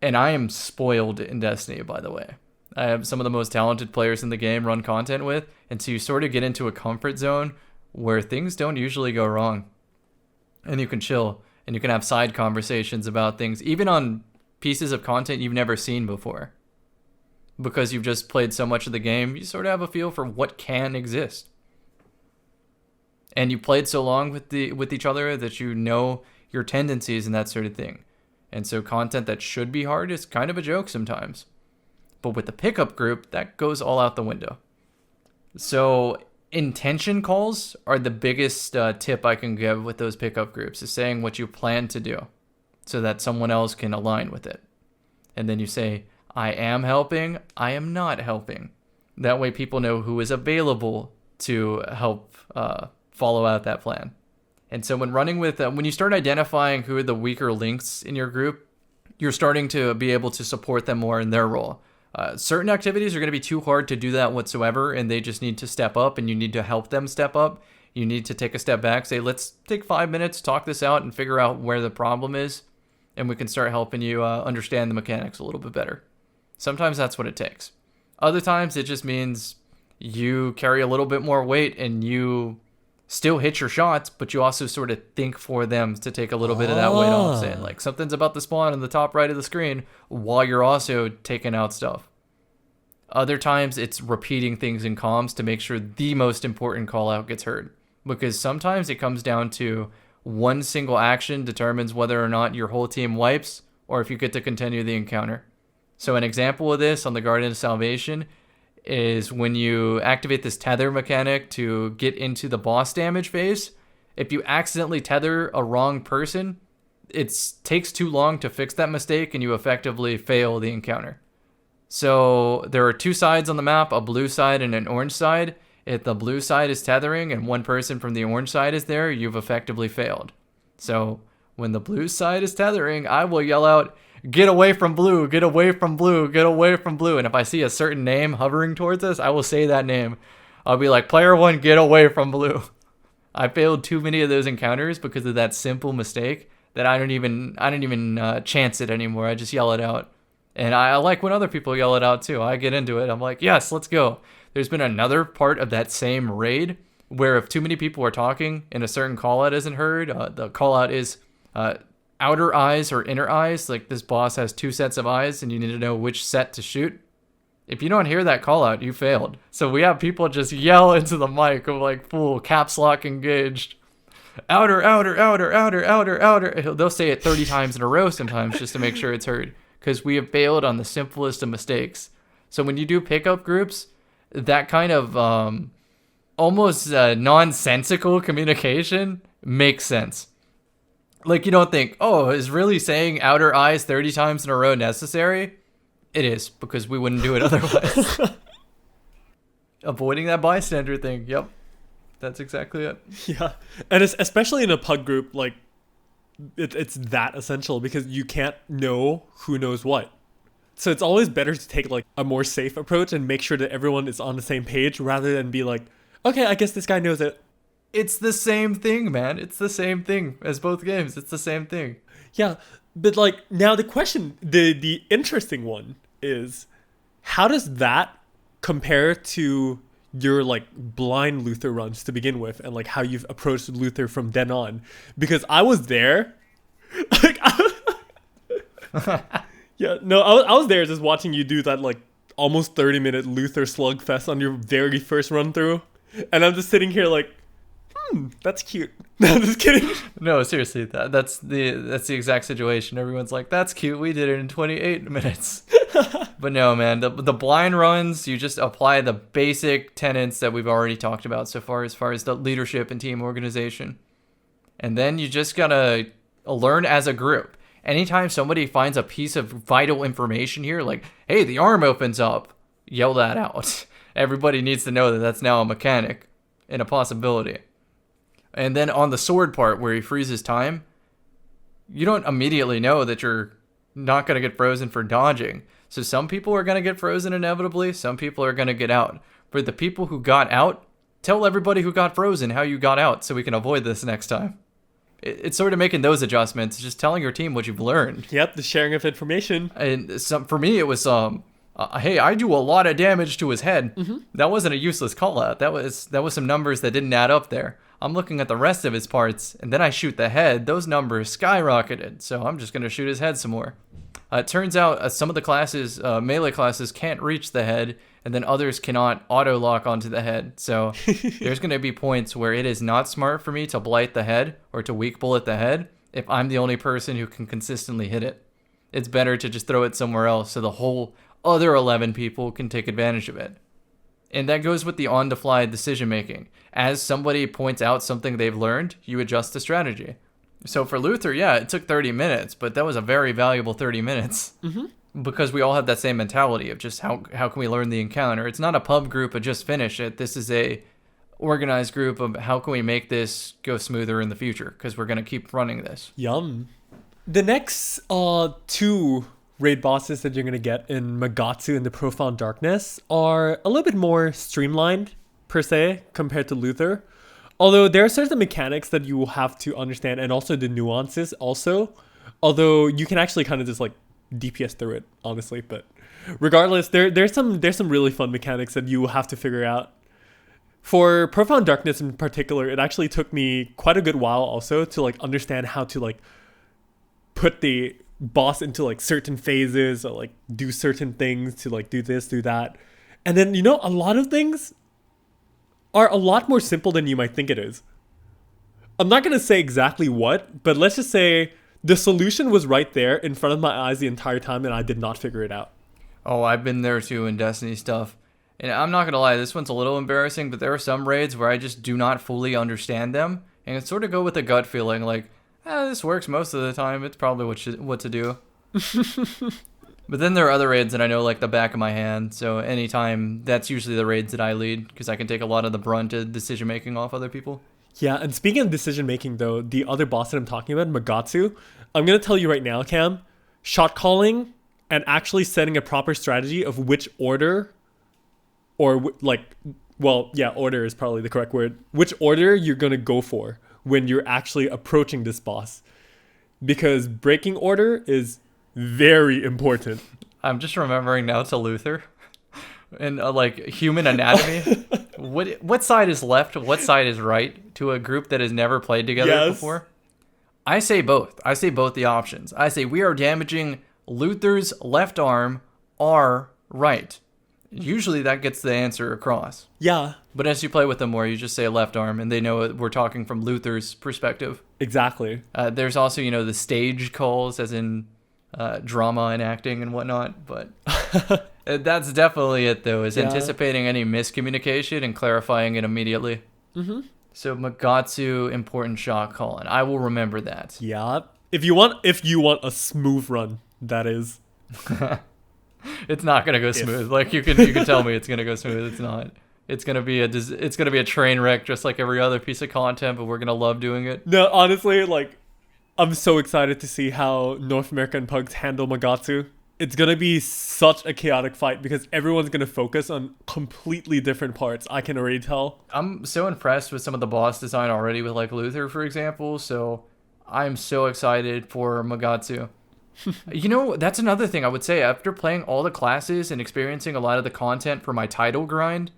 Speaker 2: and I am spoiled in Destiny, by the way. I have some of the most talented players in the game run content with, and so you sort of get into a comfort zone where things don't usually go wrong. And you can chill, and you can have side conversations about things, even on pieces of content you've never seen before. Because you've just played so much of the game, you sort of have a feel for what can exist. And you played so long with each other that you know your tendencies and that sort of thing. And so content that should be hard is kind of a joke sometimes. But with the pickup group, that goes all out the window. So intention calls are the biggest tip I can give with those pickup groups, is saying what you plan to do so that someone else can align with it. And then you say, I am helping, I am not helping. That way people know who is available to help follow out that plan. And so when running with, when you start identifying who are the weaker links in your group, you're starting to be able to support them more in their role. Certain activities are going to be too hard to do that whatsoever, and they just need to step up, and you need to help them step up. You need to take a step back, say, let's take 5 minutes, talk this out, and figure out where the problem is, and we can start helping you understand the mechanics a little bit better. Sometimes that's what it takes. Other times it just means you carry a little bit more weight, and you still hit your shots, but you also sort of think for them to take a little bit of that weight off. Saying like something's about to spawn in the top right of the screen while you're also taking out stuff. Other times it's repeating things in comms to make sure the most important call out gets heard. Because sometimes it comes down to one single action determines whether or not your whole team wipes or if you get to continue the encounter. So an example of this on the Guardian of Salvation is when you activate this tether mechanic to get into the boss damage phase. If you accidentally tether a wrong person, it takes too long to fix that mistake and you effectively fail the encounter. So there are 2 sides on the map, a blue side and an orange side. If the blue side is tethering and one person from the orange side is there, you've effectively failed. So when the blue side is tethering, I will yell out, get away from blue, get away from blue, get away from blue. And if I see a certain name hovering towards us, I will say that name. I'll be like, player 1, get away from blue. I failed too many of those encounters because of that simple mistake that I don't even chance it anymore. I just yell it out. And I like when other people yell it out too. I get into it. I'm like, yes, let's go. There's been another part of that same raid where if too many people are talking and a certain call out isn't heard, the call out is outer eyes or inner eyes. Like this boss has 2 sets of eyes and you need to know which set to shoot. If you don't hear that call out, you failed. So we have people just yell into the mic of like full caps lock engaged. Outer, outer, outer, outer, outer, outer. They'll say it 30 times in a row sometimes just to make sure it's heard. Because we have failed on the simplest of mistakes. So when you do pickup groups, that kind of almost nonsensical communication makes sense. Like you don't think, oh, is really saying outer eyes 30 times in a row necessary? It is, because we wouldn't do it otherwise. Avoiding that bystander thing. Yep. That's exactly it.
Speaker 1: Yeah. And it's, especially in a pug group, like it's that essential because you can't know who knows what. So it's always better to take like a more safe approach and make sure that everyone is on the same page rather than be like, okay, I guess this guy knows it.
Speaker 2: It's the same thing, man. It's the same thing as both games. It's the same thing.
Speaker 1: Yeah, but like now the question, the interesting one is, how does that compare to your like blind Luther runs to begin with, and like how you've approached Luther from then on? Because I was there. Like, yeah, no, I was there just watching you do that like almost 30-minute Luther slugfest on your very first run through, and I'm just sitting here like, that's cute. No, I'm just kidding.
Speaker 2: No, seriously, that's the exact situation. Everyone's like, that's cute. We did it in 28 minutes. But no, man, the blind runs, you just apply the basic tenets that we've already talked about so far as the leadership and team organization. And then you just gotta learn as a group. Anytime somebody finds a piece of vital information here, like, hey, the arm opens up, yell that out. Everybody needs to know that that's now a mechanic and a possibility. And then on the sword part where he freezes time, you don't immediately know that you're not going to get frozen for dodging. So some people are going to get frozen inevitably. Some people are going to get out. For the people who got out, tell everybody who got frozen how you got out so we can avoid this next time. It's sort of making those adjustments, just telling your team what you've learned.
Speaker 1: Yep, the sharing of information.
Speaker 2: And for me, it was, hey, I do a lot of damage to his head. Mm-hmm. That wasn't a useless call out. That was some numbers that didn't add up there. I'm looking at the rest of his parts, and then I shoot the head. Those numbers skyrocketed, so I'm just going to shoot his head some more. It turns out some of the classes, melee classes, can't reach the head, and then others cannot auto-lock onto the head. So there's going to be points where it is not smart for me to blight the head or to weak bullet the head if I'm the only person who can consistently hit it. It's better to just throw it somewhere else so the whole other 11 people can take advantage of it. And that goes with the on-the-fly decision-making. As somebody points out something they've learned, you adjust the strategy. So for Luther, yeah, it took 30 minutes, but that was a very valuable 30 minutes. Mm-hmm. Because we all have that same mentality of just how can we learn the encounter. It's not a pub group of just finish it. This is a organized group of how can we make this go smoother in the future, because we're going to keep running this.
Speaker 1: Yum. The next two raid bosses that you're going to get in Magatsu and the Profound Darkness are a little bit more streamlined, per se, compared to Luther. Although there are certain mechanics that you will have to understand, and also the nuances also. Although you can actually kind of just like DPS through it, honestly. But regardless, there's some really fun mechanics that you will have to figure out. For Profound Darkness in particular, it actually took me quite a good while also to like understand how to like put the boss into like certain phases or like do certain things to like do this, do that. And then, you know, a lot of things are a lot more simple than you might think it is. I'm not going to say exactly what, but let's just say the solution was right there in front of my eyes the entire time and I did not figure it out.
Speaker 2: Oh, I've been there too in Destiny stuff. And I'm not going to lie, this one's a little embarrassing, but there are some raids where I just do not fully understand them. And it's sort of go with a gut feeling like, this works most of the time. It's probably what to do. But then there are other raids that I know like the back of my hand. So anytime, that's usually the raids that I lead because I can take a lot of the brunt of decision-making off other people.
Speaker 1: Yeah, and speaking of decision-making though, the other boss that I'm talking about, Magatsu, I'm going to tell you right now, Cam, shot calling and actually setting a proper strategy of which order or order is probably the correct word, which order you're going to go for when you're actually approaching this boss. Because breaking order is very important.
Speaker 2: I'm just remembering now to Luther and like human anatomy. What side is left? What side is right to a group that has never played together before? I say both. I say both the options. I say we are damaging Luther's left arm, our right. Usually that gets the answer across.
Speaker 1: Yeah.
Speaker 2: But as you play with them more, you just say left arm, and they know we're talking from Luther's perspective.
Speaker 1: Exactly.
Speaker 2: There's also, the stage calls, as in drama and acting and whatnot. But that's definitely it, though, is anticipating any miscommunication and clarifying it immediately. Mm-hmm. So Magatsu, important shot call, and I will remember that.
Speaker 1: Yeah. If you want a smooth run, that is.
Speaker 2: It's not gonna go smooth. Like you can tell me it's gonna go smooth. It's not. It's gonna be a train wreck, just like every other piece of content. But we're gonna love doing it.
Speaker 1: No, honestly, like I'm so excited to see how North American pugs handle Magatsu. it's gonna be such a chaotic fight because everyone's gonna focus on completely different parts. I can already tell.
Speaker 2: I'm so impressed with some of the boss design already with like Luther, for example. So I'm so excited for Magatsu. You know, that's another thing I would say. After playing all the classes and experiencing a lot of the content for my title grind,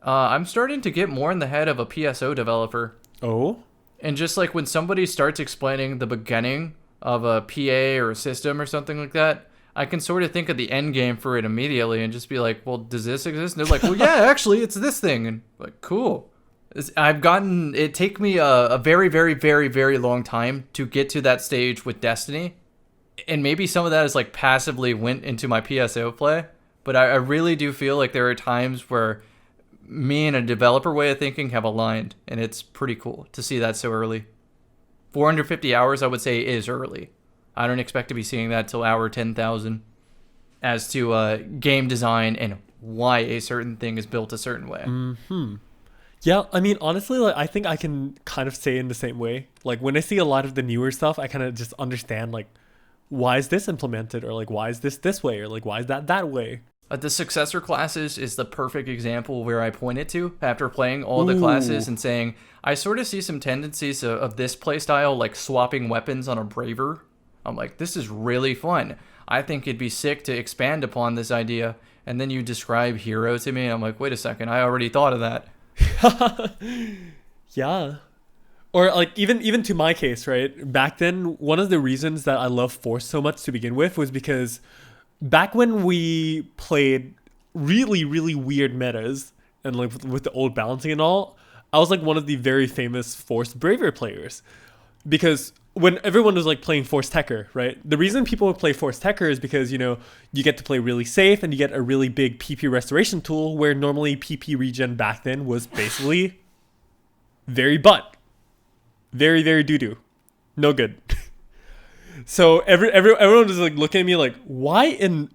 Speaker 2: I'm starting to get more in the head of a PSO developer.
Speaker 1: Oh?
Speaker 2: And just like when somebody starts explaining the beginning of a PA or a system or something like that, I can sort of think of the end game for it immediately and just be like, well, does this exist? And they're like, well, yeah, actually, it's this thing. And like, cool. It take me a very, very, very, very long time to get to that stage with Destiny. And maybe some of that is like passively went into my PSO play. But I really do feel like there are times where me and a developer way of thinking have aligned. And it's pretty cool to see that so early. 450 hours, I would say, is early. I don't expect to be seeing that till hour 10,000 as to game design and why a certain thing is built a certain way.
Speaker 1: Mm-hmm. Yeah, I mean, honestly, like I think I can kind of say in the same way. Like when I see a lot of the newer stuff, I kind of just understand like, why is this implemented? Or like, why is this way? Or like, why is that way?
Speaker 2: The successor classes is the perfect example where I point it to after playing all the classes and saying, I sort of see some tendencies of this playstyle, like swapping weapons on a Braver. I'm like, this is really fun. I think it'd be sick to expand upon this idea. And then you describe Hero to me. I'm like, wait a second, I already thought of that.
Speaker 1: Yeah. Or like even to my case, right? Back then, one of the reasons that I love Force so much to begin with was because back when we played really, really weird metas and like with the old balancing and all, I was like one of the very famous Force Braver players. Because when everyone was like playing Force Tekker, right? The reason people would play Force Tekker is because, you know, you get to play really safe and you get a really big PP restoration tool where normally PP regen back then was basically very butt. Very, very doo-doo. No good. So everyone was like looking at me like, why in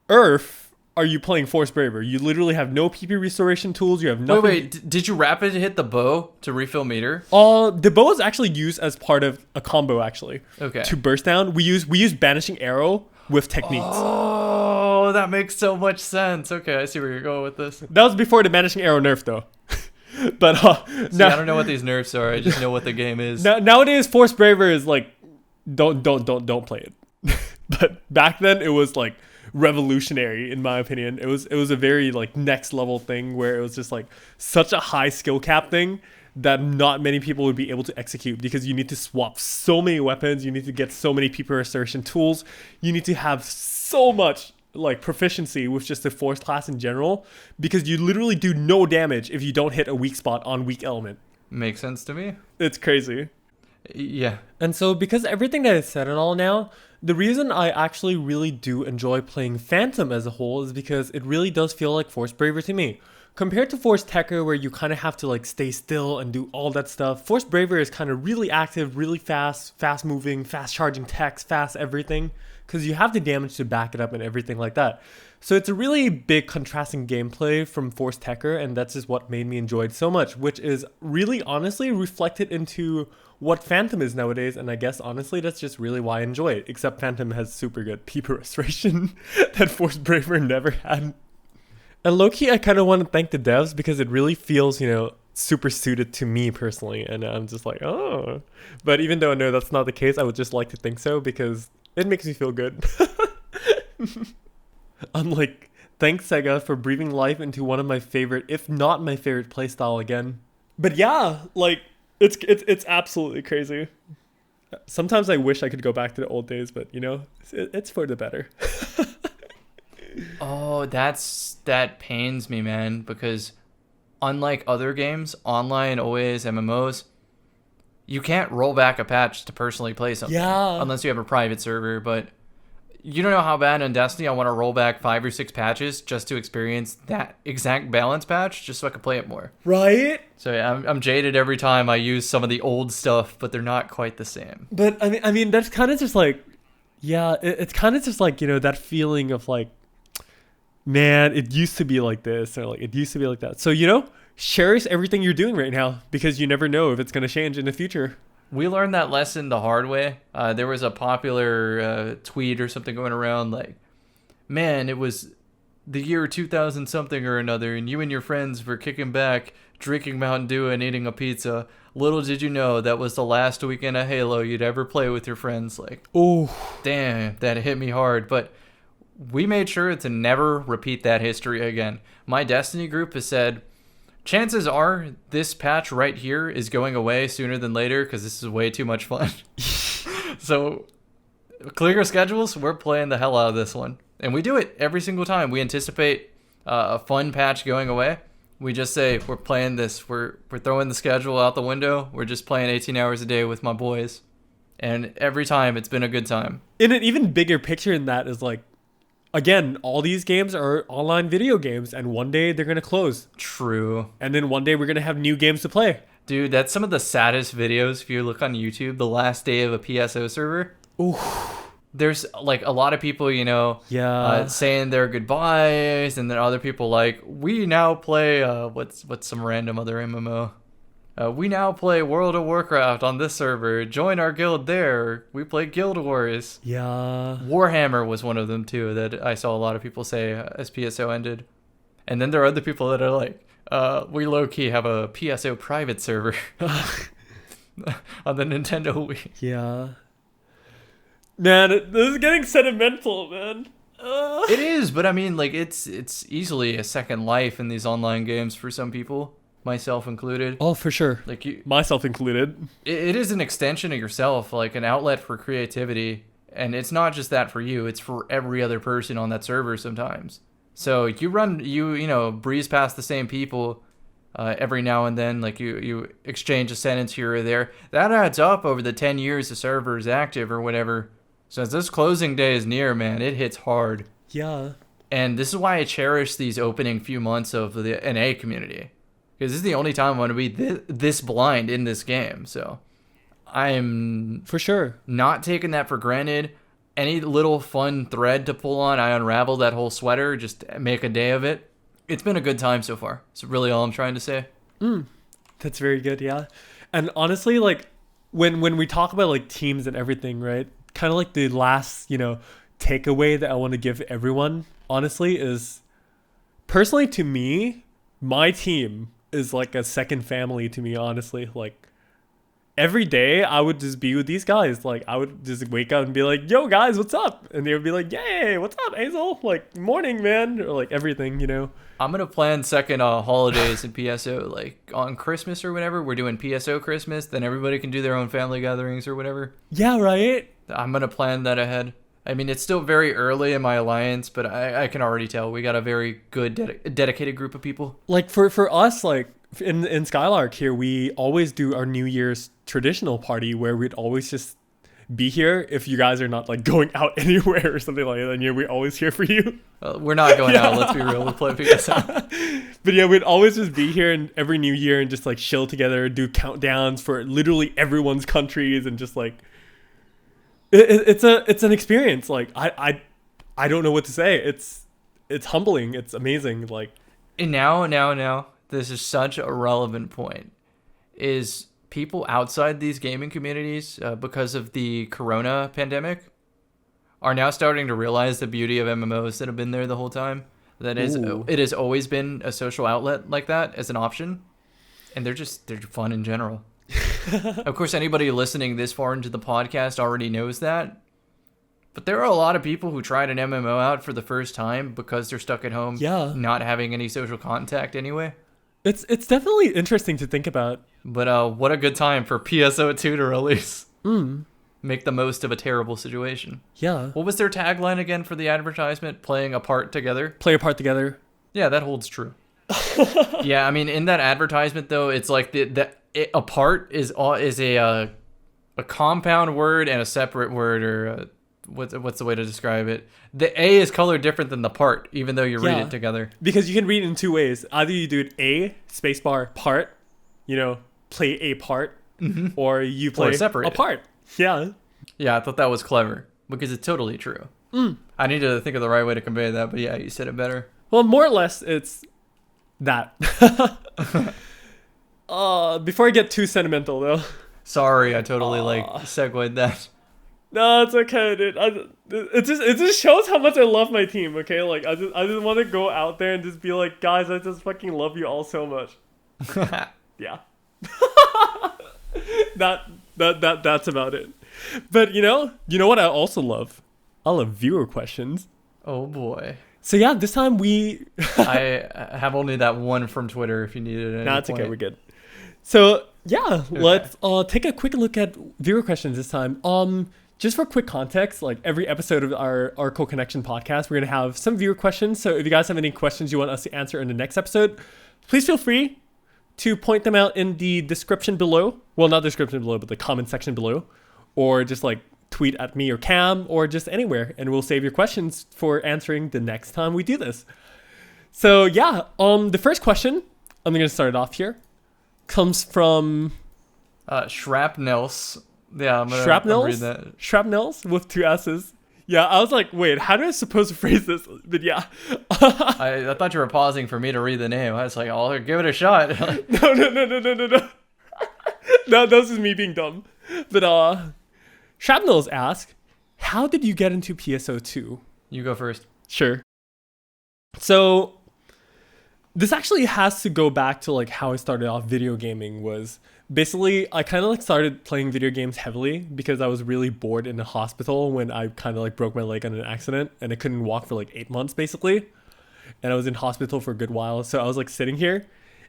Speaker 1: earth are you playing Force Braver? You literally have no PP restoration tools. You have nothing.
Speaker 2: Wait, did you rapid hit the bow to refill meter?
Speaker 1: The bow is actually used as part of a combo, actually.
Speaker 2: Okay.
Speaker 1: To burst down, we use Banishing Arrow with techniques.
Speaker 2: Oh, that makes so much sense. Okay, I see where you're going with this.
Speaker 1: That was before the Banishing Arrow nerf, though. But
Speaker 2: see, I don't know what these nerfs are. I just know what the game is.
Speaker 1: Nowadays, Force Braver is like, don't play it. But back then, it was like revolutionary in my opinion. It was a very like next level thing where it was just like such a high skill cap thing that not many people would be able to execute because you need to swap so many weapons, you need to get so many people restoration tools, you need to have so much like proficiency with just the Force class in general because you literally do no damage if you don't hit a weak spot on weak element.
Speaker 2: Makes sense to me.
Speaker 1: It's crazy.
Speaker 2: Yeah.
Speaker 1: And so because everything that I said and all now, the reason I actually really do enjoy playing Phantom as a whole is because it really does feel like Force Braver to me. Compared to Force Tekker where you kind of have to like stay still and do all that stuff, Force Braver is kind of really active, really fast moving, fast charging techs, fast everything, because you have the damage to back it up and everything like that. So it's a really big contrasting gameplay from Force Tekker, and that's just what made me enjoy it so much, which is really honestly reflected into what Phantom is nowadays, and I guess honestly that's just really why I enjoy it, except Phantom has super good people restoration that Force Braver never had. And low-key, I kind of want to thank the devs because it really feels, you know, super suited to me personally, and I'm just like, oh. But even though I know that's not the case, I would just like to think so because it makes me feel good. I'm like, thanks SEGA for breathing life into one of my favorite, if not my favorite playstyle again. But yeah, like, it's absolutely crazy. Sometimes I wish I could go back to the old days, but you know, it's for the better.
Speaker 2: Oh, that pains me, man, because unlike other games, online, always, MMOs, you can't roll back a patch to personally play something.
Speaker 1: Yeah.
Speaker 2: Unless you have a private server, but you don't know how bad in Destiny I want to roll back 5 or 6 patches just to experience that exact balance patch just so I can play it more.
Speaker 1: Right?
Speaker 2: So yeah, I'm jaded every time I use some of the old stuff, but they're not quite the same.
Speaker 1: But I mean that's kind of just like, yeah, it's kind of just like, you know, that feeling of like, man, it used to be like this, or like it used to be like that. So, you know, cherish everything you're doing right now because you never know if it's going to change in the future.
Speaker 2: We learned that lesson the hard way. There was a popular tweet or something going around like, man, it was the year 2000 something or another, and you and your friends were kicking back, drinking Mountain Dew and eating a pizza. Little did you know that was the last weekend of Halo you'd ever play with your friends. Like,
Speaker 1: Oh,
Speaker 2: damn, that hit me hard. But we made sure to never repeat that history again. My Destiny group has said, chances are this patch right here is going away sooner than later because this is way too much fun. So, clear schedules, we're playing the hell out of this one. And we do it every single time. We anticipate a fun patch going away. We just say, we're playing this. We're throwing the schedule out the window. We're just playing 18 hours a day with my boys. And every time, it's been a good time.
Speaker 1: in an even bigger picture than that is like, again, all these games are online video games, and one day they're going to close.
Speaker 2: True.
Speaker 1: And then one day we're going to have new games to play.
Speaker 2: Dude, that's some of the saddest videos if you look on YouTube, the last day of a PSO server.
Speaker 1: Ooh.
Speaker 2: There's like a lot of people,
Speaker 1: Yeah.
Speaker 2: saying their goodbyes, and then other people like, we now play, what's some random other MMO? We now play World of Warcraft on this server. Join our guild there. We play Guild Wars.
Speaker 1: Yeah.
Speaker 2: Warhammer was one of them too that I saw a lot of people say as PSO ended. And then there are other people that are like, we low-key have a PSO private server on the Nintendo Wii.
Speaker 1: Yeah. Man, this is getting sentimental, man.
Speaker 2: It is, but I mean, like, it's easily a second life in these online games for some people, myself included.
Speaker 1: Oh, for sure.
Speaker 2: Like,
Speaker 1: Myself included.
Speaker 2: it is an extension of yourself, like an outlet for creativity. And it's not just that for you, it's for every other person on that server sometimes. So you breeze past the same people every now and then, like you exchange a sentence here or there. That adds up over the 10 years the server is active or whatever. So as this closing day is near, man, it hits hard.
Speaker 1: Yeah.
Speaker 2: And this is why I cherish these opening few months of the NA community. Because this is the only time I'm going to be this blind in this game. So I'm
Speaker 1: For sure.
Speaker 2: not taking that for granted. Any little fun thread to pull on, I unravel that whole sweater, just make a day of it. It's been a good time so far. It's really all I'm trying to say.
Speaker 1: That's very good, yeah. And honestly, like, when we talk about, like, teams and everything, right? Kind of like the last, takeaway that I want to give everyone, honestly, is personally to me, my team is like a second family to me, honestly. Like, every day I would just be with these guys. Like, I would just wake up and be like, yo, guys, what's up? And they would be like, yay, what's up, Azel? Like, morning, man. Or like everything,
Speaker 2: I'm going to plan second holidays in PSO. Like on Christmas or whatever, we're doing PSO Christmas. Then everybody can do their own family gatherings or whatever.
Speaker 1: Yeah, right?
Speaker 2: I'm going to plan that ahead. I mean, it's still very early in my alliance, but I can already tell we got a very good, dedicated group of people.
Speaker 1: Like, for us, like, in Skylark here, we always do our New Year's traditional party where we'd always just be here if you guys are not, like, going out anywhere or something like that. And yeah, we're always here for you.
Speaker 2: We're not going out, let's be real. We'll play PSO.
Speaker 1: But yeah, we'd always just be here and every New Year and just, like, chill together, do countdowns for literally everyone's countries and just, like... It's an experience. Like, I don't know what to say. It's humbling. It's amazing. Like,
Speaker 2: And now, this is such a relevant point. Is people outside these gaming communities, because of the corona pandemic, are now starting to realize the beauty of MMOs that have been there the whole time. That is, it has always been a social outlet like that as an option. And they're fun in general. Of course, anybody listening this far into the podcast already knows that. But there are a lot of people who tried an MMO out for the first time because they're stuck at home, not having any social contact anyway.
Speaker 1: It's definitely interesting to think about.
Speaker 2: But what a good time for PSO2 to release. Make the most of a terrible situation.
Speaker 1: Yeah.
Speaker 2: What was their tagline again for the advertisement? Playing a part together?
Speaker 1: Play a part together.
Speaker 2: Yeah, that holds true. Yeah, I mean, in that advertisement, though, it's like a part is a compound word and a separate word, or what's the way to describe it? The A is colored different than the part, even though you read it together.
Speaker 1: Because you can read it in two ways. Either you do it A, spacebar, part, play a part, or you play a part. Yeah.
Speaker 2: Yeah, I thought that was clever, because it's totally true. I need to think of the right way to convey that, but yeah, you said it better.
Speaker 1: Well, more or less, it's that. Before I get too sentimental, though.
Speaker 2: Sorry, I totally segued that.
Speaker 1: No, it's okay, dude. It just shows how much I love my team. Okay, like I just want to go out there and just be like, guys, I just fucking love you all so much. Yeah. That's about it. But you know what I also love? I love viewer questions.
Speaker 2: Oh boy.
Speaker 1: So yeah, this time
Speaker 2: I have only that one from Twitter if you need it.
Speaker 1: Nah, it's okay, we're good. So yeah, let's take a quick look at viewer questions this time. Just for quick context, like every episode of our Oracle Connection podcast, we're gonna have some viewer questions. So if you guys have any questions you want us to answer in the next episode, please feel free to point them out in the description below. Well, not description below, but the comment section below, or just like tweet at me or Cam, or just anywhere, and we'll save your questions for answering the next time we do this. So yeah, the first question, I'm gonna start it off here, comes from
Speaker 2: Shrapnels. Yeah, I'm gonna read that.
Speaker 1: Shrapnels with 2 S's. Yeah, I was like, wait, how do I supposed to phrase this? But yeah.
Speaker 2: I thought you were pausing for me to read the name. I was like, I'll give it a shot.
Speaker 1: No. No, that was just me being dumb. But Shrapnels ask, how did you get into PSO2?
Speaker 2: You go first.
Speaker 1: Sure. So this actually has to go back to like how I started off video gaming. Was basically I kind of like started playing video games heavily because I was really bored in the hospital when I kind of like broke my leg on an accident and I couldn't walk for like 8 months basically, and I was in hospital for a good while. So I was like sitting here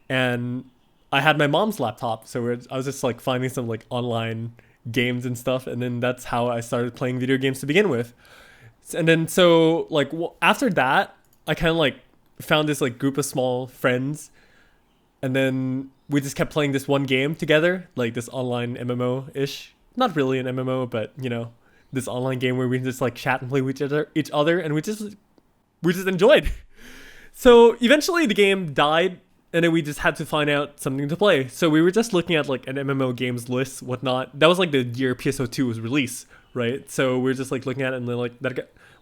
Speaker 1: and I had my mom's laptop, so I was just like finding some like online games and stuff, and then that's how I started playing video games to begin with. And then so like after that I kind of like found this like group of small friends, and then we just kept playing this one game together, like this online MMO-ish. Not really an MMO, but you know, this online game where we just like chat and play with each other, and we just enjoyed. So eventually the game died, and then we just had to find out something to play. So we were just looking at like an MMO games list, whatnot. That was like the year PSO2 was released, right? So we were just like looking at it, and then like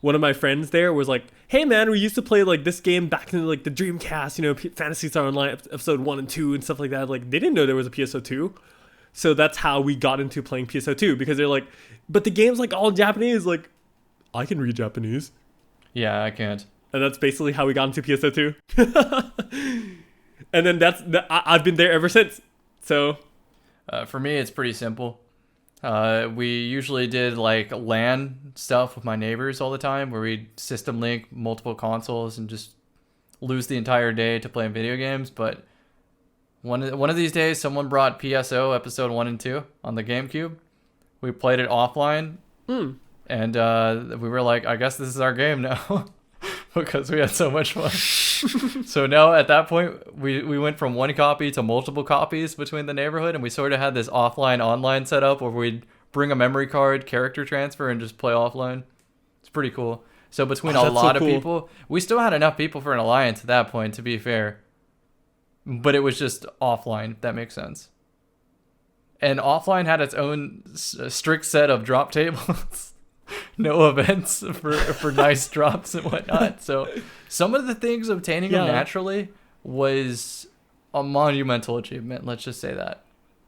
Speaker 1: one of my friends there was like, hey man, we used to play like this game back in like the Dreamcast, you know, Phantasy Star Online episode 1 and 2 and stuff like that. Like they didn't know there was a PSO2. So that's how we got into playing PSO2, because they're like, but the game's like all Japanese. Like, I can read Japanese.
Speaker 2: Yeah, I can't.
Speaker 1: And that's basically how we got into PSO2. And then I've been there ever since. So
Speaker 2: for me, it's pretty simple. We usually did like LAN stuff with my neighbors all the time, where we'd system link multiple consoles and just lose the entire day to playing video games. But one of these days, someone brought PSO episode 1 and 2 on the GameCube. We played it offline, and we were like, I guess this is our game now. Because we had so much fun. So now at that point, we went from one copy to multiple copies between the neighborhood, and we sort of had this offline online setup where we'd bring a memory card, character transfer, and just play offline. It's pretty cool. So between a lot of people, we still had enough people for an alliance at that point, to be fair. But it was just offline, if that makes sense. And offline had its own strict set of drop tables. No events for nice drops and whatnot. So some of the things obtaining them naturally was a monumental achievement. Let's just say that.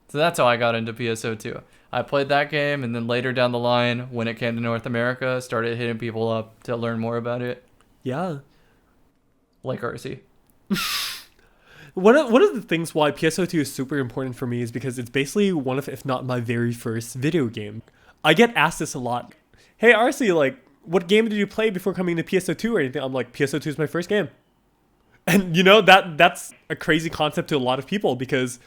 Speaker 2: So that's how I got into PSO2. I played that game, and then later down the line, when it came to North America, started hitting people up to learn more about it.
Speaker 1: Yeah.
Speaker 2: Like RC.
Speaker 1: One of the things why PSO2 is super important for me is because it's basically one of, if not my very first video game. I get asked this a lot. Hey, RC, like, what game did you play before coming to PSO2 or anything? I'm like, PSO2 is my first game. And, you know, that's a crazy concept to a lot of people, because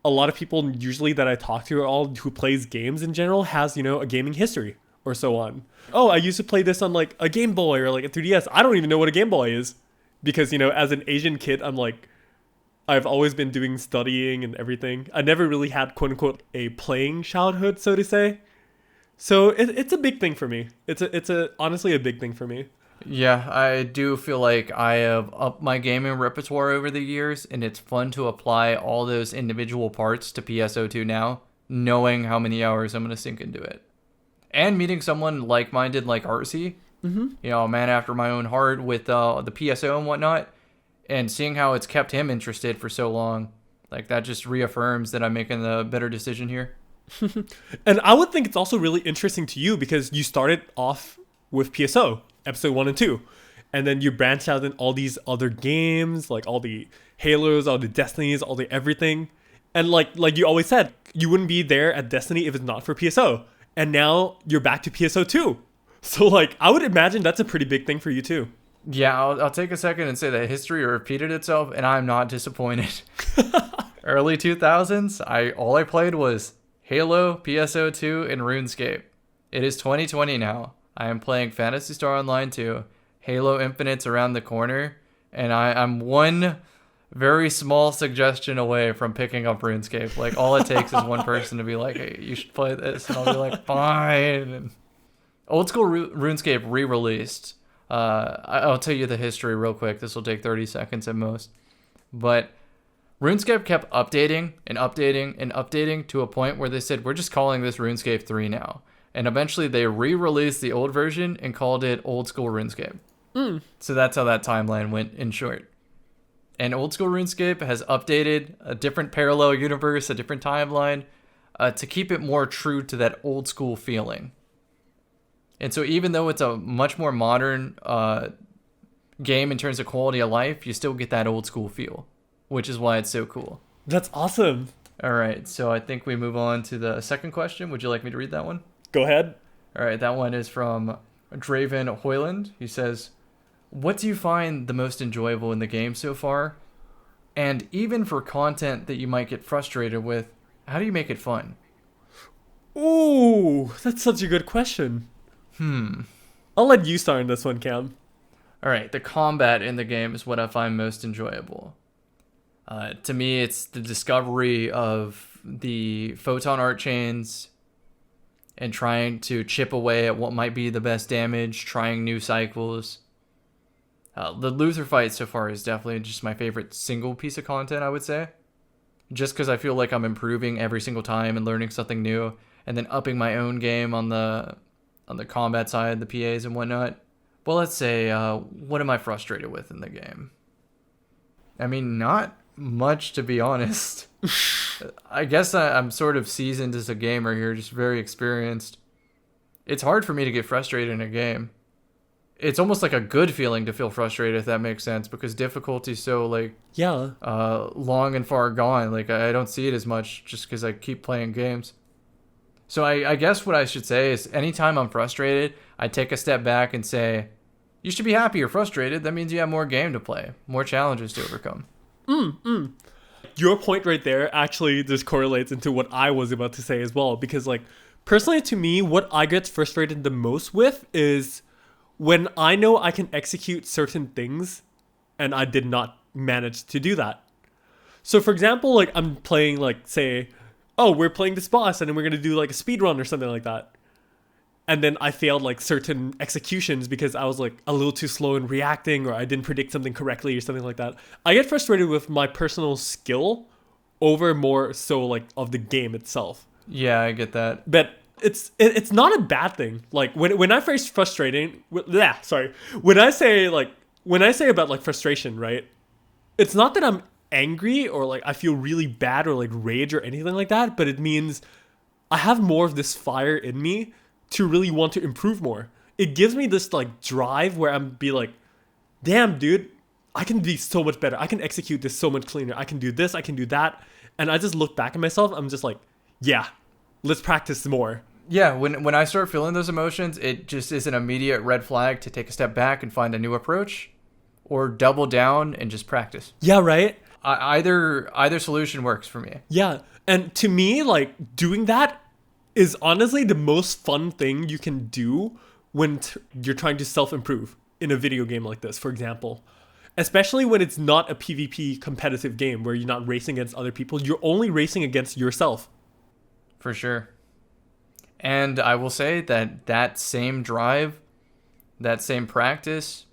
Speaker 1: a lot of people usually that I talk to, who plays games in general, has, you know, a gaming history or so on. Oh, I used to play this on, like, a Game Boy or, like, a 3DS. I don't even know what a Game Boy is. Because, you know, as an Asian kid, I'm like, I've always been doing studying and everything. I never really had, quote-unquote, a playing childhood, so to say. So it's a big thing for me. It's honestly a big thing for me.
Speaker 2: Yeah, I do feel like I have upped my gaming repertoire over the years, and it's fun to apply all those individual parts to PSO2 now, knowing how many hours I'm going to sink into it. And meeting someone like-minded like RC, you know, a man after my own heart with the PSO and whatnot, and seeing how it's kept him interested for so long. Like, that just reaffirms that I'm making the better decision here.
Speaker 1: And I would think it's also really interesting to you because you started off with PSO, episode 1 and 2. And then you branched out in all these other games, like all the Halos, all the Destinies, all the everything. And like you always said, you wouldn't be there at Destiny if it's not for PSO. And now you're back to PSO 2. So like I would imagine that's a pretty big thing for you too.
Speaker 2: Yeah, I'll take a second and say that history repeated itself, and I'm not disappointed. Early 2000s, all I played was Halo, PSO2, and RuneScape. It is 2020 now. I am playing Phantasy Star Online 2. Halo Infinite's around the corner, and I'm one very small suggestion away from picking up RuneScape. Like, all it takes is one person to be like, hey, you should play this, and I'll be like, fine. And old school RuneScape re-released. I'll tell you the history real quick. This will take 30 seconds at most. But RuneScape kept updating and updating and updating to a point where they said, we're just calling this RuneScape 3 now. And eventually they re-released the old version and called it Old School RuneScape. So that's how that timeline went in short. And Old School RuneScape has updated a different parallel universe, a different timeline, to keep it more true to that old school feeling. And so even though it's a much more modern game in terms of quality of life, you still get that old school feel, which is why it's so cool.
Speaker 1: That's awesome.
Speaker 2: All right, so I think we move on to the second question. Would you like me to read that one?
Speaker 1: Go ahead.
Speaker 2: All right, that one is from Draven Hoyland. He says, what do you find the most enjoyable in the game so far? And even for content that you might get frustrated with, how do you make it fun?
Speaker 1: Ooh, that's such a good question. I'll let you start on this one, Cam.
Speaker 2: All right, the combat in the game is what I find most enjoyable. To me, it's the discovery of the photon art chains and trying to chip away at what might be the best damage, trying new cycles. The Luther fight so far is definitely just my favorite single piece of content, I would say. Just because I feel like I'm improving every single time and learning something new, and then upping my own game on the combat side, the PAs and whatnot. Well, let's say, what am I frustrated with in the game? I mean, not much, to be honest. I guess I'm sort of seasoned as a gamer here, just very experienced. It's hard for me to get frustrated in a game. It's almost like a good feeling to feel frustrated, if that makes sense, because difficulty's so, like, long and far gone. Like, I don't see it as much just because I keep playing games. So I guess what I should say is anytime I'm frustrated, I take a step back and say, you should be happy you're frustrated. That means you have more game to play, more challenges to overcome.
Speaker 1: Your point right there actually just correlates into what I was about to say as well. Because, like, personally to me, what I get frustrated the most with is when I know I can execute certain things and I did not manage to do that. So, for example, like, I'm playing, like, say, oh, we're playing this boss and then we're going to do, like, a speed run or something like that. And then I failed, like, certain executions because I was, like, a little too slow in reacting, or I didn't predict something correctly or something like that. I get frustrated with my personal skill over more so, like, of the game itself.
Speaker 2: Yeah, I get that.
Speaker 1: But it's not a bad thing. Like, when I face frustrating, when I say about, like, frustration, right? It's not that I'm angry or, like, I feel really bad or, like, rage or anything like that, but it means I have more of this fire in me to really want to improve more. It gives me this, like, drive where I'm be like, damn, dude, I can be so much better. I can execute this so much cleaner. I can do this, I can do that. And I just look back at myself, I'm just like, yeah, let's practice more.
Speaker 2: Yeah, when I start feeling those emotions, it just is an immediate red flag to take a step back and find a new approach, or double down and just practice.
Speaker 1: Yeah, right?
Speaker 2: Either solution works for me.
Speaker 1: Yeah, and to me, like, doing that is honestly the most fun thing you can do when you're trying to self-improve in a video game like this, for example. Especially when it's not a PvP competitive game where you're not racing against other people. You're only racing against yourself.
Speaker 2: For sure. And I will say that same drive, that same practice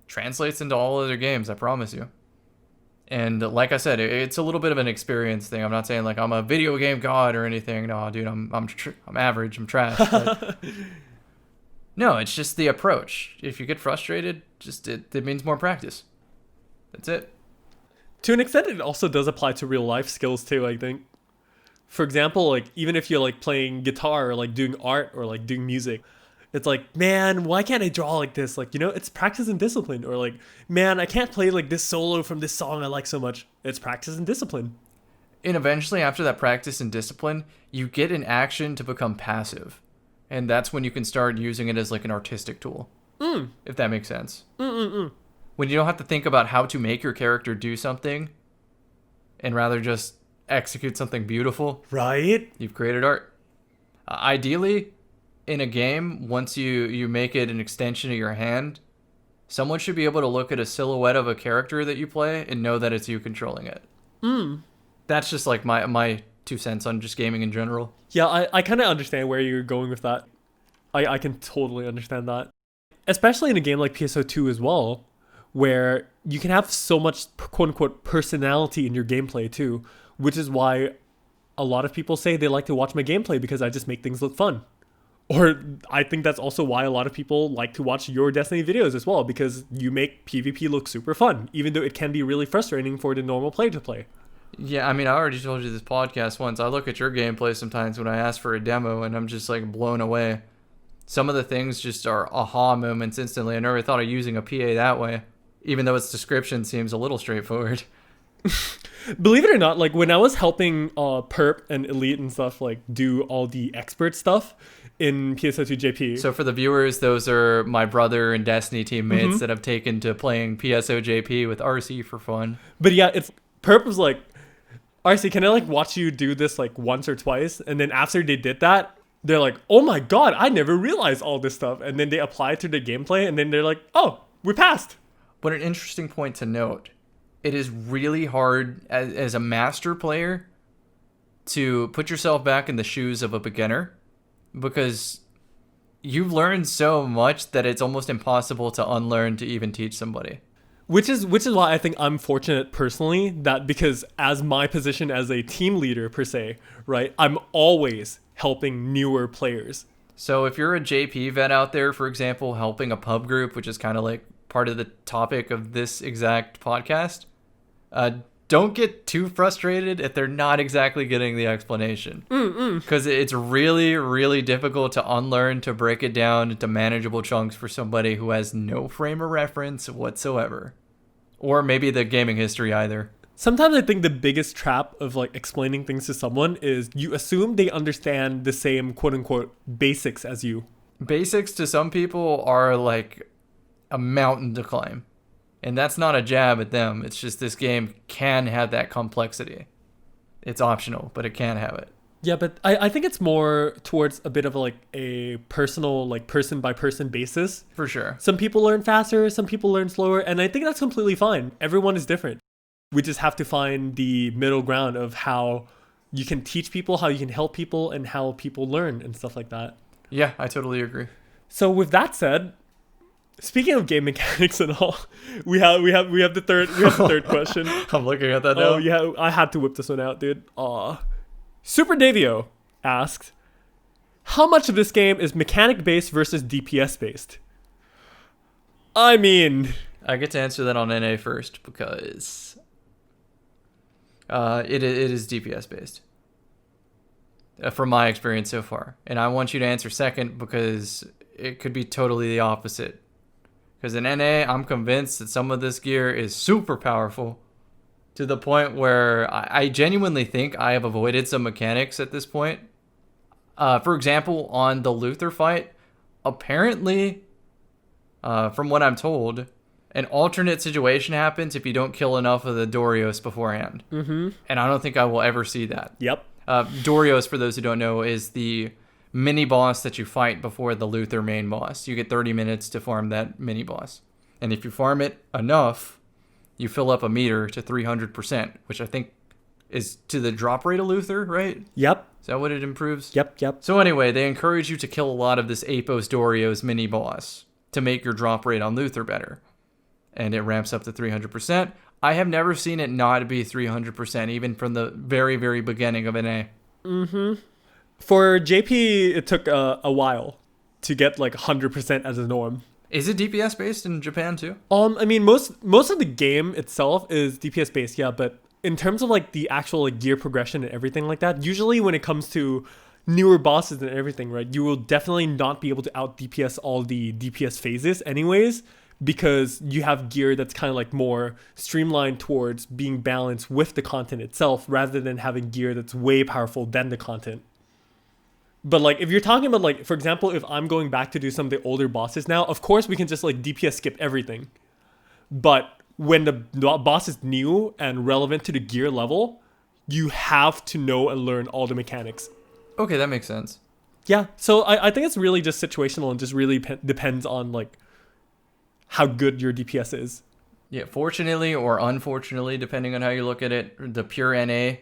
Speaker 2: translates into all other games, I promise you. And like I said, it's a little bit of an experience thing. I'm not saying like I'm a video game god or anything. No, dude, I'm average. I'm trash. But no, it's just the approach. If you get frustrated, it means more practice. That's it.
Speaker 1: To an extent, it also does apply to real life skills too, I think. For example, like even if you're like playing guitar or like doing art or like doing music, it's like, man, why can't I draw like this? Like, it's practice and discipline. Or like, man, I can't play like this solo from this song I like so much. It's practice and discipline.
Speaker 2: And eventually, after that practice and discipline, you get an action to become passive. And that's when you can start using it as like an artistic tool. If that makes sense. When you don't have to think about how to make your character do something and rather just execute something beautiful.
Speaker 1: Right?
Speaker 2: You've created art. Ideally, in a game, once you make it an extension of your hand, someone should be able to look at a silhouette of a character that you play and know that it's you controlling it. That's just like my 2 cents on just gaming in general.
Speaker 1: Yeah, I kind of understand where you're going with that. I can totally understand that. Especially in a game like PSO2 as well, where you can have so much quote-unquote personality in your gameplay too, which is why a lot of people say they like to watch my gameplay because I just make things look fun. Or I think that's also why a lot of people like to watch your Destiny videos as well, because you make PvP look super fun, even though it can be really frustrating for the normal player to play.
Speaker 2: Yeah, I mean, I already told you this podcast once. I look at your gameplay sometimes when I ask for a demo and I'm just like blown away. Some of the things just are aha moments instantly. I never thought of using a PA that way, even though its description seems a little straightforward.
Speaker 1: Believe it or not, like when I was helping Perp and Elite and stuff like do all the expert stuff in PSO2 JP.
Speaker 2: So for the viewers, those are my brother and Destiny teammates that have taken to playing PSO JP with RC for fun.
Speaker 1: But yeah, it's Perp was like, RC, can I like watch you do this like once or twice? And then after they did that, they're like, oh my god, I never realized all this stuff. And then they apply it to the gameplay and then they're like, oh, we passed.
Speaker 2: But an interesting point to note, it is really hard as a master player to put yourself back in the shoes of a beginner, because you've learned so much that it's almost impossible to unlearn to even teach somebody.
Speaker 1: Which is why I think I'm fortunate personally, that because as my position as a team leader per se, right, I'm always helping newer players.
Speaker 2: So if you're a JP vet out there, for example, helping a pub group, which is kind of like part of the topic of this exact podcast, don't get too frustrated if they're not exactly getting the explanation. Because it's really, really difficult to unlearn, to break it down into manageable chunks for somebody who has no frame of reference whatsoever. Or maybe the gaming history either.
Speaker 1: Sometimes I think the biggest trap of like explaining things to someone is you assume they understand the same quote unquote basics as you.
Speaker 2: Basics to some people are like a mountain to climb. And that's not a jab at them. It's just this game can have that complexity. It's optional, but it can have it.
Speaker 1: Yeah, but I think it's more towards a bit of like a personal, like person by person basis.
Speaker 2: For sure.
Speaker 1: Some people learn faster, some people learn slower, and I think that's completely fine. Everyone is different. We just have to find the middle ground of how you can teach people, how you can help people, and how people learn and stuff like that.
Speaker 2: Yeah, I totally agree.
Speaker 1: So with that said, speaking of game mechanics and all, we have the third question.
Speaker 2: I'm looking at that now.
Speaker 1: Oh yeah, I had to whip this one out, dude. Super Davio asked, how much of this game is mechanic based versus DPS based? I mean,
Speaker 2: I get to answer that on NA first because it is DPS based. From my experience so far. And I want you to answer second because it could be totally the opposite. Because in NA, I'm convinced that some of this gear is super powerful to the point where I genuinely think I have avoided some mechanics at this point. For example, on the Luther fight, apparently, from what I'm told, an alternate situation happens if you don't kill enough of the Dorios beforehand. And I don't think I will ever see that.
Speaker 1: Yep.
Speaker 2: Dorios, for those who don't know, is the mini boss that you fight before the Luther main boss. You get 30 minutes to farm that mini boss. And if you farm it enough, you fill up a meter to 300%, which I think is to the drop rate of Luther, right?
Speaker 1: Yep.
Speaker 2: Is that what it improves?
Speaker 1: Yep.
Speaker 2: So anyway, they encourage you to kill a lot of this Apos Dorios mini boss to make your drop rate on Luther better. And it ramps up to 300%. I have never seen it not be 300%, even from the very, very beginning of NA.
Speaker 1: For JP, it took a while to get like 100% as a norm.
Speaker 2: Is it DPS based in Japan too?
Speaker 1: I mean, most of the game itself is DPS based, yeah, but in terms of like the actual like gear progression and everything like that, usually when it comes to newer bosses and everything, right, you will definitely not be able to out DPS all the DPS phases anyways, because you have gear that's kind of like more streamlined towards being balanced with the content itself rather than having gear that's way powerful than the content. But like if you're talking about like, for example, if I'm going back to do some of the older bosses now, of course we can just like DPS skip everything. But when the boss is new and relevant to the gear level, you have to know and learn all the mechanics.
Speaker 2: Okay, that makes sense.
Speaker 1: Yeah, so I think it's really just situational and just really depends on like how good your DPS is.
Speaker 2: Yeah, fortunately or unfortunately, depending on how you look at it, the pure NA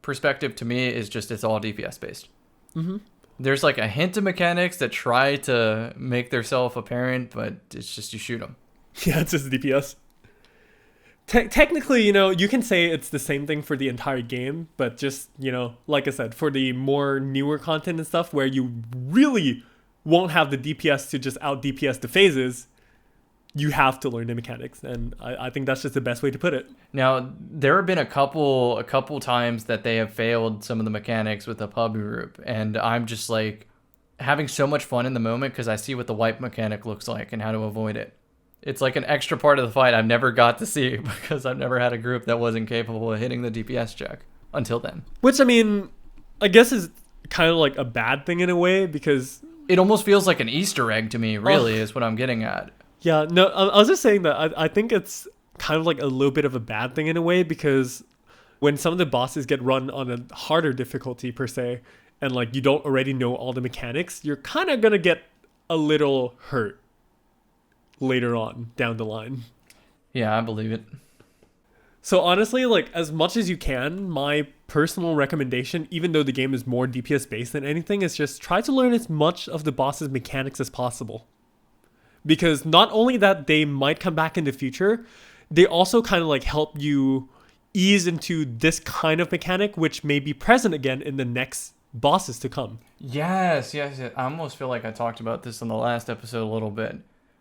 Speaker 2: perspective to me is just it's all DPS based.
Speaker 1: Mm-hmm.
Speaker 2: There's like a hint of mechanics that try to make themselves apparent, but it's just you shoot them.
Speaker 1: Yeah, it's just DPS. Technically, you know, you can say it's the same thing for the entire game, but just, you know, like I said, for the more newer content and stuff where you really won't have the DPS to just out DPS the phases, you have to learn the mechanics, and I think that's just the best way to put it.
Speaker 2: Now, there have been a couple times that they have failed some of the mechanics with the pub group, and I'm just like having so much fun in the moment because I see what the wipe mechanic looks like and how to avoid it. It's like an extra part of the fight I've never got to see because I've never had a group that wasn't capable of hitting the DPS check until then.
Speaker 1: Which, I mean, I guess is kind of like a bad thing in a way because
Speaker 2: it almost feels like an Easter egg to me, really, is what I'm getting at.
Speaker 1: Yeah, no, I was just saying that I think it's kind of like a little bit of a bad thing in a way because when some of the bosses get run on a harder difficulty per se, and like you don't already know all the mechanics, you're kind of going to get a little hurt later on down the line.
Speaker 2: Yeah, I believe it.
Speaker 1: So honestly, like as much as you can, my personal recommendation, even though the game is more DPS based than anything, is just try to learn as much of the boss's mechanics as possible. Because not only that they might come back in the future, they also kind of like help you ease into this kind of mechanic, which may be present again in the next bosses to come.
Speaker 2: Yes. I almost feel like I talked about this in the last episode a little bit,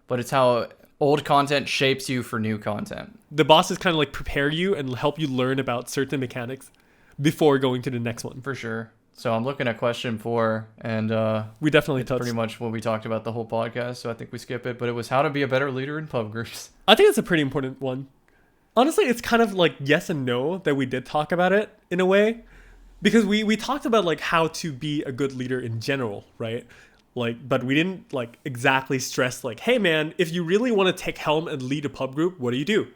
Speaker 2: but it's how old content shapes you for new content.
Speaker 1: The bosses kind of like prepare you and help you learn about certain mechanics before going to the next one.
Speaker 2: For sure. So I'm looking at question 4, and
Speaker 1: we definitely touched
Speaker 2: pretty much what we talked about the whole podcast, so I think we skip it, but it was how to be a better leader in pub groups.
Speaker 1: I think it's a pretty important one. Honestly, it's kind of like yes and no that we did talk about it in a way, because we talked about like how to be a good leader in general, right? Like, but we didn't like exactly stress like, hey man, if you really want to take helm and lead a pub group, what do?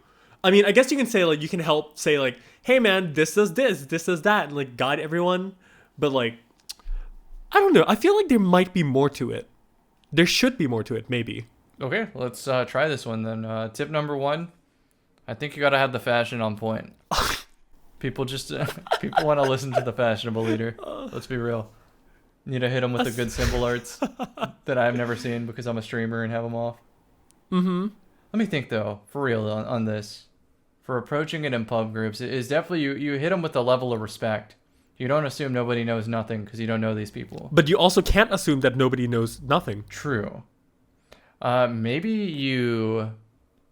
Speaker 1: I mean, I guess you can say like, you can help say like, hey man, this does that, and like guide everyone. But like, I don't know. I feel like there might be more to it. There should be more to it, maybe.
Speaker 2: Okay, let's try this one then. Tip number 1, I think you gotta have the fashion on point. People people want to listen to the fashionable leader. Let's be real. Need to hit them with the good symbol arts that I've never seen because I'm a streamer and have them off.
Speaker 1: Mm-hmm.
Speaker 2: Let me think though, for real on this. For approaching it in pub groups, it is definitely you hit them with a level of respect. You don't assume nobody knows nothing because you don't know these people.
Speaker 1: But you also can't assume that nobody knows nothing.
Speaker 2: True. Maybe you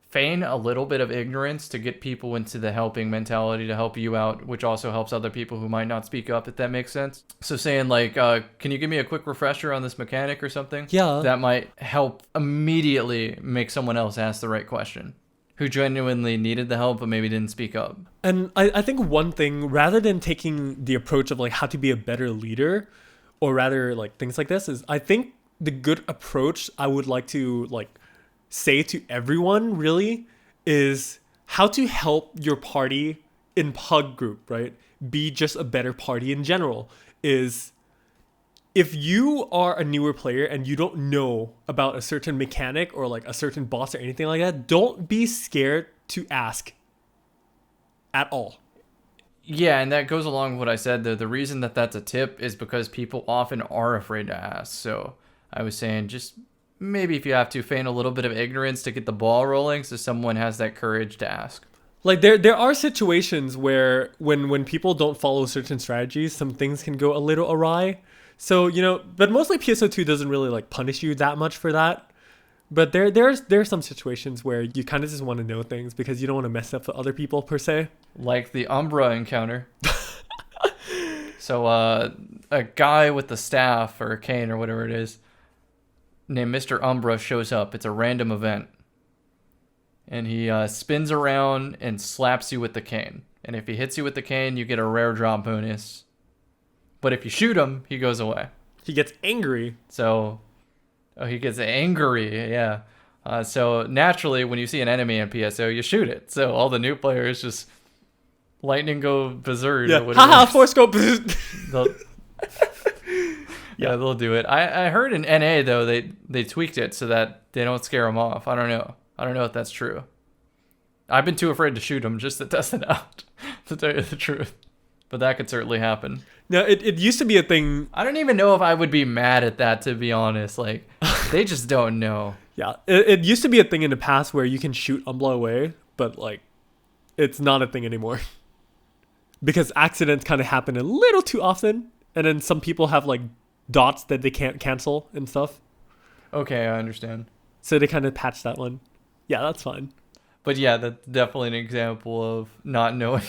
Speaker 2: feign a little bit of ignorance to get people into the helping mentality to help you out, which also helps other people who might not speak up, if that makes sense. So saying like, can you give me a quick refresher on this mechanic or something?
Speaker 1: Yeah.
Speaker 2: That might help immediately make someone else ask the right question, who genuinely needed the help but maybe didn't speak up.
Speaker 1: And I think one thing, rather than taking the approach of like how to be a better leader, or rather like things like this, is I think the good approach I would like to like say to everyone really is how to help your party in pug group, right? Be just a better party in general. Is if you are a newer player and you don't know about a certain mechanic or like a certain boss or anything like that, don't be scared to ask at all.
Speaker 2: Yeah, and that goes along with what I said. The reason that that's a tip is because people often are afraid to ask. So I was saying just maybe if you have to feign a little bit of ignorance to get the ball rolling so someone has that courage to ask.
Speaker 1: Like there are situations where when people don't follow certain strategies, some things can go a little awry. So, you know, but mostly PSO2 doesn't really like punish you that much for that. But there are some situations where you kind of just want to know things because you don't want to mess up for other people per se.
Speaker 2: Like the Umbra encounter. So a guy with the staff or a cane or whatever it is named Mr. Umbra shows up. It's a random event. And he spins around and slaps you with the cane. And if he hits you with the cane, you get a rare drop bonus. But if you shoot him, he goes away.
Speaker 1: He gets angry.
Speaker 2: So, he gets angry, yeah. So naturally, when you see an enemy in PSO, you shoot it. So all the new players just lightning go berserk.
Speaker 1: Yeah, haha, force go.
Speaker 2: Yeah, they'll do it. I heard in NA though they tweaked it so that they don't scare them off. I don't know if that's true. I've been too afraid to shoot them just to test it out, to tell you the truth. But that could certainly happen.
Speaker 1: No, it used to be a thing.
Speaker 2: I don't even know if I would be mad at that, to be honest. Like, they just don't know.
Speaker 1: Yeah, it used to be a thing in the past where you can shoot Umbla away, but like, it's not a thing anymore. Because accidents kind of happen a little too often, and then some people have like dots that they can't cancel and stuff.
Speaker 2: Okay, I understand.
Speaker 1: So they kind of patched that one. Yeah, that's fine.
Speaker 2: But yeah, that's definitely an example of not knowing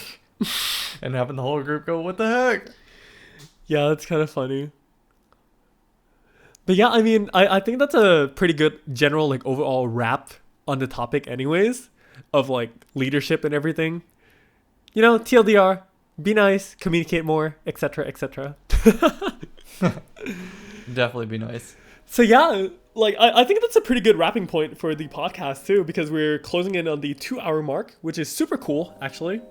Speaker 2: and having the whole group go, what the heck?
Speaker 1: Yeah, that's kind of funny. But yeah, I mean, I think that's a pretty good general, like, overall wrap on the topic anyways, of, like, leadership and everything. You know, TLDR, be nice, communicate more, etc., etc.
Speaker 2: Definitely be nice.
Speaker 1: So yeah, like, I think that's a pretty good wrapping point for the podcast, too, because we're closing in on the 2-hour mark, which is super cool, actually.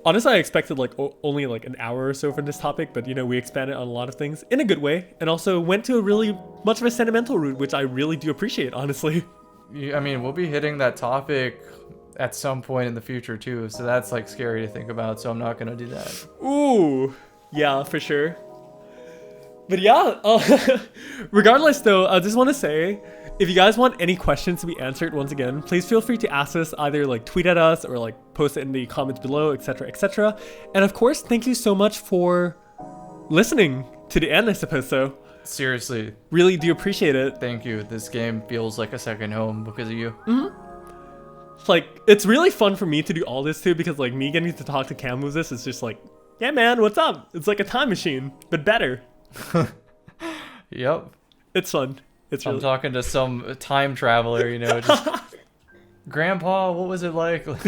Speaker 1: Honestly, I expected like only like an hour or so for this topic, but you know, we expanded on a lot of things in a good way and also went to a really much of a sentimental route, which I really do appreciate, honestly.
Speaker 2: I mean, we'll be hitting that topic at some point in the future too, so that's like scary to think about, so I'm not going to do that.
Speaker 1: Ooh, yeah, for sure. But yeah, regardless though, I just want to say, if you guys want any questions to be answered once again, please feel free to ask us, either like tweet at us or like post it in the comments below, etc., etc. And of course, thank you so much for listening to the end, I suppose so.
Speaker 2: Seriously.
Speaker 1: Really do appreciate it.
Speaker 2: Thank you. This game feels like a second home because of you.
Speaker 1: Mm-hmm. Like, it's really fun for me to do all this too, because like me getting to talk to Cam with this is just like, yeah man, what's up? It's like a time machine, but better.
Speaker 2: Yep.
Speaker 1: It's fun.
Speaker 2: I'm talking to some time traveler, you know, just, Grandpa, what was it like?
Speaker 1: But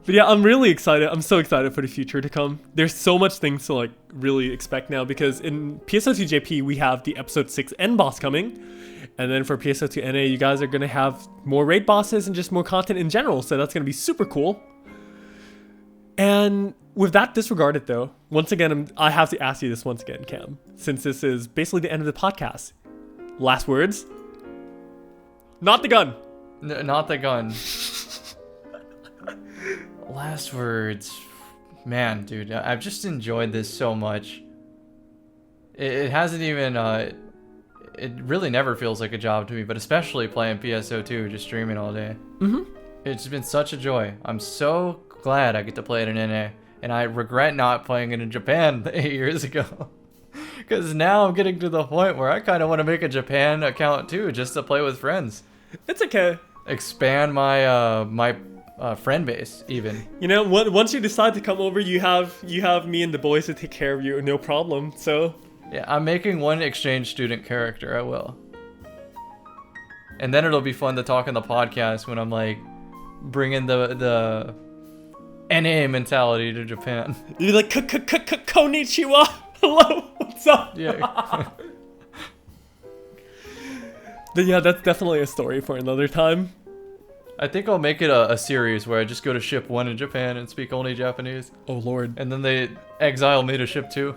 Speaker 1: yeah, I'm really excited. I'm so excited for the future to come. There's so much things to like really expect now, because in PSO2 JP, we have the episode 6 end boss coming. And then for PSO2 NA, you guys are going to have more raid bosses and just more content in general. So that's going to be super cool. And with that disregarded though, once again, I have to ask you this once again, Cam, since this is basically the end of the podcast. Last words? Not the gun.
Speaker 2: Not the gun. Last words. Man, dude, I've just enjoyed this so much. It hasn't even, it really never feels like a job to me, but especially playing PSO2, just streaming all day.
Speaker 1: Mm-hmm.
Speaker 2: It's been such a joy. I'm so glad I get to play it in NA. And I regret not playing it in Japan 8 years ago. Because now I'm getting to the point where I kind of want to make a Japan account too, just to play with friends.
Speaker 1: It's okay.
Speaker 2: Expand my friend base even.
Speaker 1: You know, once you decide to come over, you have me and the boys to take care of you, no problem. So
Speaker 2: yeah, I'm making one exchange student character. I will. And then it'll be fun to talk in the podcast when I'm like bringing the NA mentality to Japan.
Speaker 1: You're like, konnichiwa. Hello, what's up?
Speaker 2: Yeah.
Speaker 1: But yeah, that's definitely a story for another time.
Speaker 2: I think I'll make it a series where I just go to ship 1 in Japan and speak only Japanese.
Speaker 1: Oh lord.
Speaker 2: And then they exile me to ship 2.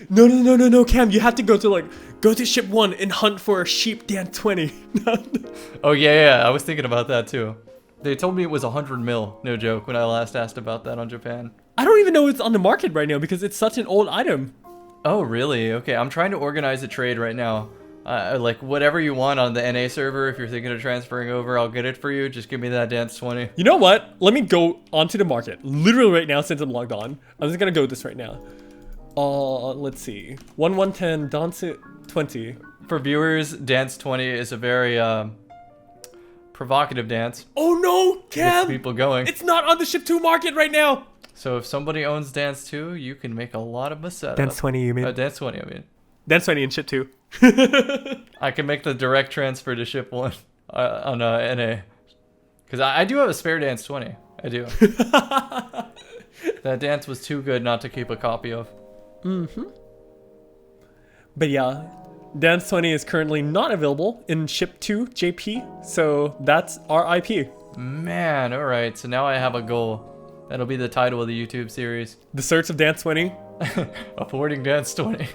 Speaker 1: No, Cam, you have to go to ship 1 and hunt for sheep Dan 20.
Speaker 2: Oh yeah, I was thinking about that too. They told me it was 100 mil, no joke, when I last asked about that on Japan.
Speaker 1: I don't even know it's on the market right now because it's such an old item.
Speaker 2: Oh, really? Okay, I'm trying to organize a trade right now. Like, whatever you want on the NA server, if you're thinking of transferring over, I'll get it for you. Just give me that dance 20.
Speaker 1: You know what? Let me go onto the market. Literally right now since I'm logged on. I'm just gonna go with this right now. Let's see. 1110 dance 20.
Speaker 2: For viewers, Dance 20 is a very provocative dance.
Speaker 1: Oh no, Cam!
Speaker 2: Gets people going.
Speaker 1: It's not on the Ship 2 market right now!
Speaker 2: So if somebody owns Dance 2, you can make a lot of a setup.
Speaker 1: Dance 20, you mean?
Speaker 2: Dance 20, I mean.
Speaker 1: Dance 20 and Ship 2.
Speaker 2: I can make the direct transfer to Ship 1 on NA. Because I do have a spare Dance 20. I do. That dance was too good not to keep a copy of.
Speaker 1: Mm-hmm. But yeah, Dance 20 is currently not available in Ship 2 JP, so that's our IP.
Speaker 2: Man, alright, so now I have a goal. That'll be the title of the YouTube series.
Speaker 1: The Search of Dance 20.
Speaker 2: Affording Dance 20.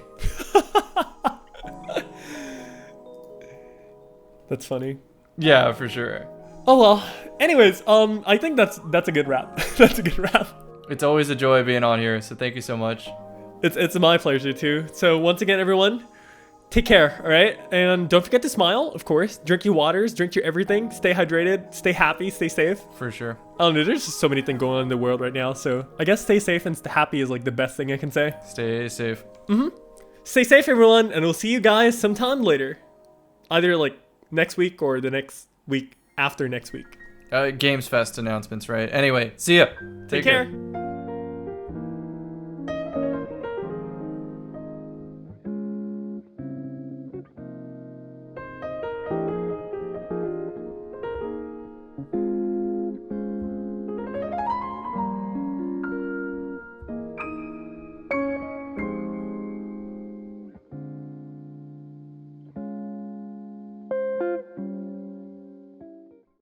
Speaker 1: That's funny.
Speaker 2: Yeah, for sure.
Speaker 1: Oh well. Anyways, I think that's a good wrap. That's a good wrap.
Speaker 2: It's always a joy being on here, so thank you so much.
Speaker 1: It's my pleasure too. So once again, everyone, take care, all right? And don't forget to smile, of course. Drink your waters, drink your everything. Stay hydrated, stay happy, stay safe.
Speaker 2: For sure.
Speaker 1: I don't know, there's just so many things going on in the world right now. So I guess stay safe and stay happy is like the best thing I can say.
Speaker 2: Stay safe.
Speaker 1: Stay safe, everyone, and we'll see you guys sometime later. Either like next week or the next week after next week.
Speaker 2: Games Fest announcements, right? Anyway, see ya.
Speaker 1: Take care.